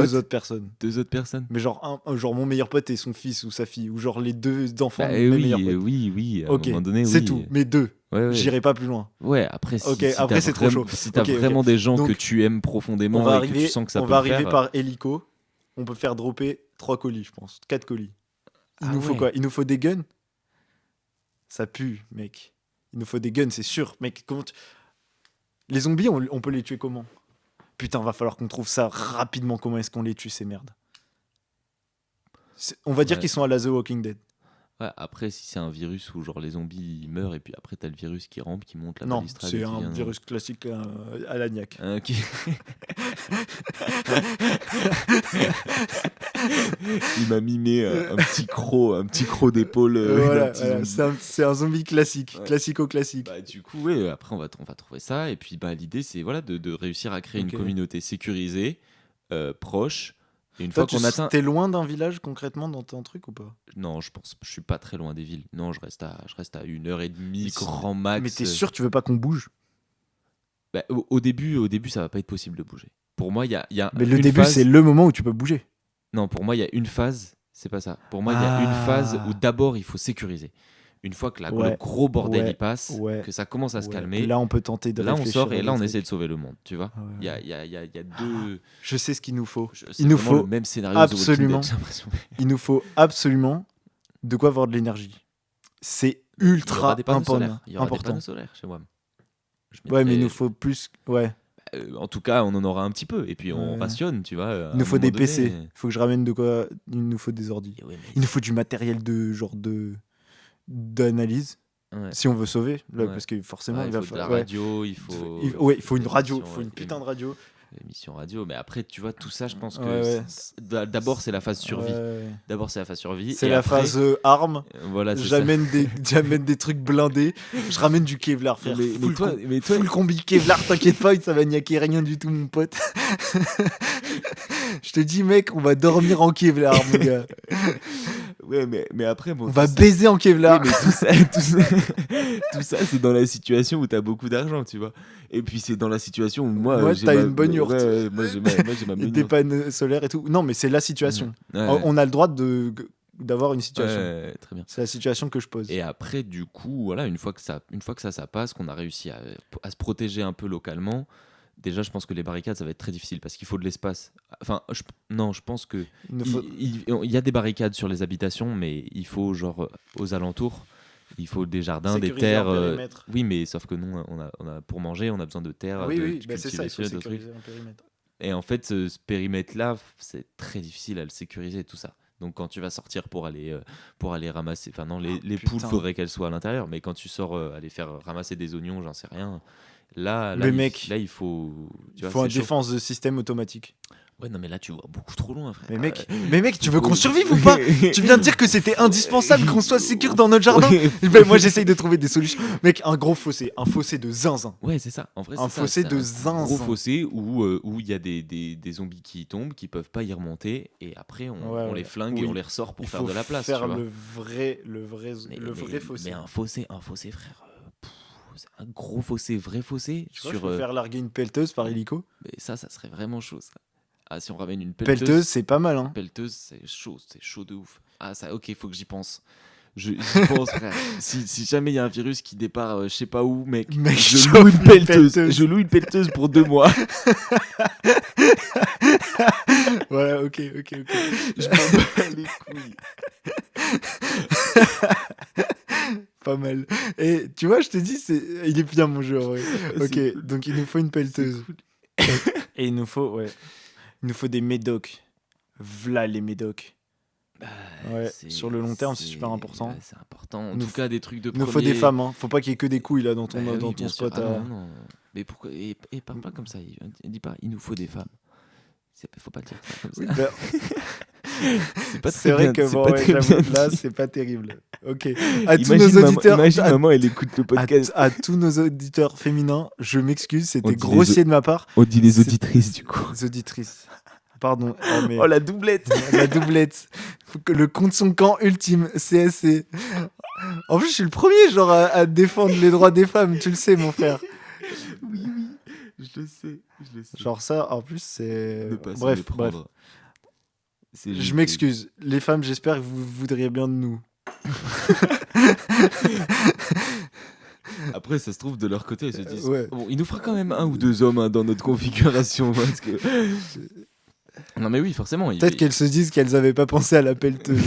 Potes autres personnes. 2 autres personnes. Mais genre mon meilleur pote et son fils ou sa fille. Ou genre les deux enfants Bah de mes meilleurs potes. oui. À Ok, un moment donné, c'est oui. tout. Mais deux. Ouais, ouais. J'irai pas plus loin. Ouais, après, si, Ok, si après, t'as c'est trop chaud. Si t'as Ok, ok. vraiment des gens Donc, que tu aimes profondément On va et arriver, que tu sens que ça on peut va le arriver faire, par hélico. On peut faire dropper 3 colis, je pense. 4 colis. Il Ah nous faut ouais. quoi? Il nous faut des guns? Ça pue, mec. Il nous faut des guns, c'est sûr. Mec, les zombies, on peut les tuer comment? Putain, va falloir qu'on trouve ça rapidement. Comment est-ce qu'on les tue, ces merdes? On va dire Ouais. qu'ils sont à la The Walking Dead. Ouais, après, si c'est un virus où genre les zombies ils meurent et puis après t'as le virus qui rampe, qui monte la Non, balustrade. c'est et qui un vient- virus classique à l'agnac. Ah, ok. Il m'a mimé un petit croc d'épaule. d'un Voilà, petit voilà, zombie. c'est un zombie classique, Ouais. classico-classique. Bah, du coup, ouais, après on va trouver ça et puis bah l'idée c'est voilà de réussir à créer Ok. une communauté sécurisée, proche. Et une Toi, fois qu'on atteint, t'es loin d'un village concrètement dans ton truc ou pas? non, je suis pas très loin des villes. Non, je reste à 1h30 Mais grand max. Mais t'es sûr que tu veux pas qu'on bouge? Bah, au début, ça va pas être possible de bouger. Pour moi, il y a Mais le une début, phase- c'est le moment où tu peux bouger. Non, pour moi, il y a une phase, c'est pas ça. Pour moi, il y a une phase où d'abord, il faut sécuriser. Une fois que le Ouais, gros bordel ouais, y passe, ouais, que ça commence à se ouais. calmer, Là, on peut tenter de là on réfléchir sort à et des là on trucs. essaie de sauver le monde, tu vois. Ouais, Il y a, ouais. il y a- il y a- il y a deux. Je sais ce qu'il nous faut. C'est Il nous vraiment le faut même scénario de The Walking absolument, Dead, j'ai l'impression. il nous faut absolument de quoi avoir de l'énergie. C'est Il y aura ultra des panneaux important. solaires. Il y aura des important. panneaux solaires chez moi. Ouais, mais il nous faut plus. Ouais. En tout cas, on en aura un petit peu. Et puis on Ouais. rationne, tu vois. à Il nous un faut des moment PC. donné. Il faut que je ramène de quoi. Il nous faut des ordi. Et ouais, mais Il nous faut du matériel de genre de d'analyse ouais. si on veut sauver. Là, Ouais. parce que forcément, Ouais, il il va faut de la falloir. radio, il faut. Ouais, il faut une radio. Il émission, faut une putain de radio. émission radio. Mais après, tu vois, tout ça, je pense que Ouais, ouais. d'abord, c'est la phase survie. Ouais. D'abord, c'est la phase survie. C'est et la après, phase arme. Voilà, c'est ça. J'amène des trucs blindés. Je ramène du Kevlar, frère. Mais toi, Full combi Kevlar, t'inquiète pas, ça va niaquer rien du tout, mon pote. Je te dis, mec, on va dormir en Kevlar, mon gars. ouais, mais après, bon, On tout va ça- baiser en Kevlar. Oui, mais tout ça, c'est dans la situation où t'as beaucoup d'argent, tu vois. Et puis c'est dans la situation où moi, Moi, j'ai t'as ma- une bonne yourte. Ouais, moi, j'ai ma Et bonne des yourte. panneaux solaires et tout. Non, mais c'est la situation. Ouais, On a le droit d'avoir une situation. ouais, très bien. C'est la situation que je pose. Et après, du coup, voilà, une fois que ça passe, qu'on a réussi à se protéger un peu localement, déjà, je pense que les barricades, ça va être très difficile parce qu'il faut de l'espace. Enfin, non, je pense que Il nous faut- il y a des barricades sur les habitations, mais il faut, genre, aux alentours, il faut des jardins, des sécuriser terres. un périmètre. Oui, mais sauf que nous, on a, pour manger, on a besoin de terres, Ah oui, de, oui, de bah c'est ça, il faut cultivation, de trucs. sécuriser un périmètre. Et en fait, ce périmètre-là, c'est très difficile à le sécuriser, tout ça. Donc, quand tu vas sortir pour aller ramasser. Enfin, non, les poules, putain. faudrait qu'elles soient à l'intérieur. Mais quand tu sors aller faire ramasser des oignons, j'en sais rien. Là, Mais mec, là, il faut. Tu Il vois, faut c'est une chaud. défense de système automatique. Ouais, non, mais là, tu vois beaucoup trop loin, frère. Mais mec, tu veux qu'on survive ou pas? Tu viens de dire que c'était indispensable qu'on soit sécure dans notre jardin. Ben, moi, j'essaye de trouver des solutions. Mec, un gros fossé. Un fossé de zinzin. Ouais, c'est ça. En vrai, Un c'est ça, fossé c'est de un gros zinzin. fossé où il y a des zombies qui y tombent, qui peuvent pas y remonter. Et après, on Ouais. les flingue et Oui. on les ressort pour Il faire faut de la place. faire tu vois. le vrai fossé. Mais un fossé, frère. C'est un gros fossé, vrai fossé. Tu vois, sur, je peux faire larguer une pelleteuse par hélico. mais ça serait vraiment chaud, ça. Ah, si on ramène une Pelleteuse, c'est pas mal, hein. pelleteuse, c'est chaud de ouf. Ah, ça, ok, faut que j'y pense. J'y pense, frère. Si jamais il y a un virus qui départ, je sais pas où, mec, Mec, je chauffe loue une une pelleteuse. pelleteuse. Je loue une pelleteuse pour 2 mois. Ouais, ok. Je m'en bats les couilles. Pas mal. Et tu vois, je te dis, il est bien mon jeu, en vrai. Ok, C'est cool. donc il nous faut une pelleteuse. Et il nous faut des médocs. V'là les médocs. Ouais, sur le long terme, c'est super important. Ouais, c'est important. En Nous tout cas, des trucs de Il nous faut des premier- femmes, hein. Faut pas qu'il y ait que des couilles là dans ton, Bah oui, dans bien ton sûr. spot. Ah non, non. Mais pourquoi et parle pas comme ça. Dis pas, il nous faut des femmes. Faut pas le dire ça comme ça. Oui, bah, C'est pas c'est très vrai bien, que c'est bon, pas ouais, très j'avoue, bien là, dit. c'est pas terrible. Ok. À tous Imagine nos auditeurs, imagine à- maman, elle écoute le à, podcast. à tous nos auditeurs féminins, je m'excuse, On c'était dit grossier de ma part. On dit les c'est- auditrices du coup. Les auditrices. Pardon. Oh, mais Oh la doublette. la doublette. Faut que le compte son camp ultime, CSC. En plus, je suis le premier genre à défendre les droits des femmes, tu le sais, mon frère. Oui, je le sais. Genre ça, en plus, c'est. Ne pas s'y Bref. méprendre. C'est Je juste- m'excuse. Les femmes, j'espère que vous voudriez bien de nous. Après, ça se trouve de leur côté, ils se disent. Ouais. Bon, il nous fera quand même 1 ou 2 hommes hein, dans notre configuration parce que. Non mais oui, forcément. Peut-être qu'elles se disent qu'elles avaient pas pensé à la pelleteuse.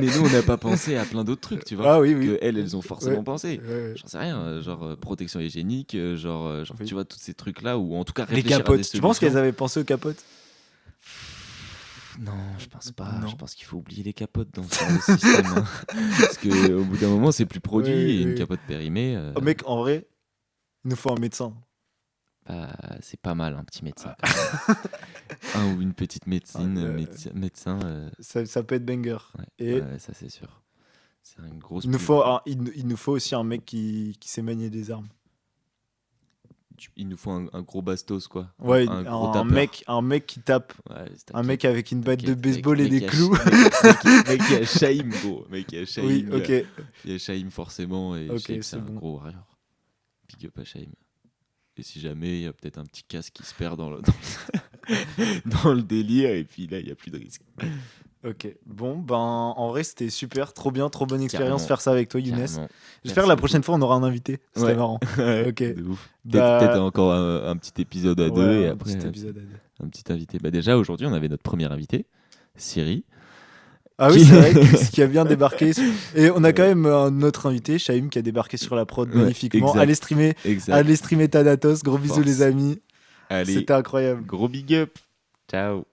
Mais nous, on n'a pas pensé à plein d'autres trucs, tu vois. Ah oui, oui. Que elles ont forcément Ouais. pensé. Ouais. J'en sais rien, genre protection hygiénique, genre Oui. tu vois, tous ces trucs-là, ou en tout cas Les réfléchir à capotes. des Tu penses solutions. qu'elles avaient pensé aux capotes? Non, je pense pas. Non. Je pense qu'il faut oublier les capotes dans ce genre de système. Hein. Parce qu'au bout d'un moment, c'est plus produit. Oui, et une oui. capote périmée, Oh, mec, en vrai, il nous faut un médecin. bah, c'est pas mal, un petit médecin. quand même. Un ou une petite médecine, médecin. Ça peut être banger. Ouais, Et ouais, ça, c'est sûr. C'est une grosse. il nous pub. faut, il nous faut aussi un mec qui sait manier des armes. Il nous faut un gros bastos, quoi. Ouais, un gros un tapeur. mec qui tape. Ouais, c'est Un mec avec une batte de T'inquiète, baseball et mec des qui a- clous. Mec qui a Shaim, gros. Mec qui a Shaim. Oui, ok. Il y a Shaim forcément. Et Ok, Shaim, c'est c'est un bon. gros warrior. Big up à Shaim. Et si jamais, il y a peut-être un petit casque qui se perd dans le délire. Et puis là, il n'y a plus de risque. Ok, bon, ben en vrai c'était super, trop bien, trop bonne expérience Carrément. faire ça avec toi, Younes. Carrément. J'espère Merci la prochaine fois on aura un invité, c'était Ouais. marrant. Ouais, Ok, de ouf. bah, Peut-être encore un petit épisode à deux ouais, et un après petit épisode à deux. un petit invité. Bah déjà aujourd'hui on avait notre premier invité, Siri. Ah oui, Qui- c'est vrai qui a bien débarqué. Et on a quand même un autre invité, Shaim, qui a débarqué sur la prod Ouais, magnifiquement. exact. Exact. Allez streamer Thanatos, gros bisous Force. les amis, Allez, c'était incroyable. gros big up. Ciao.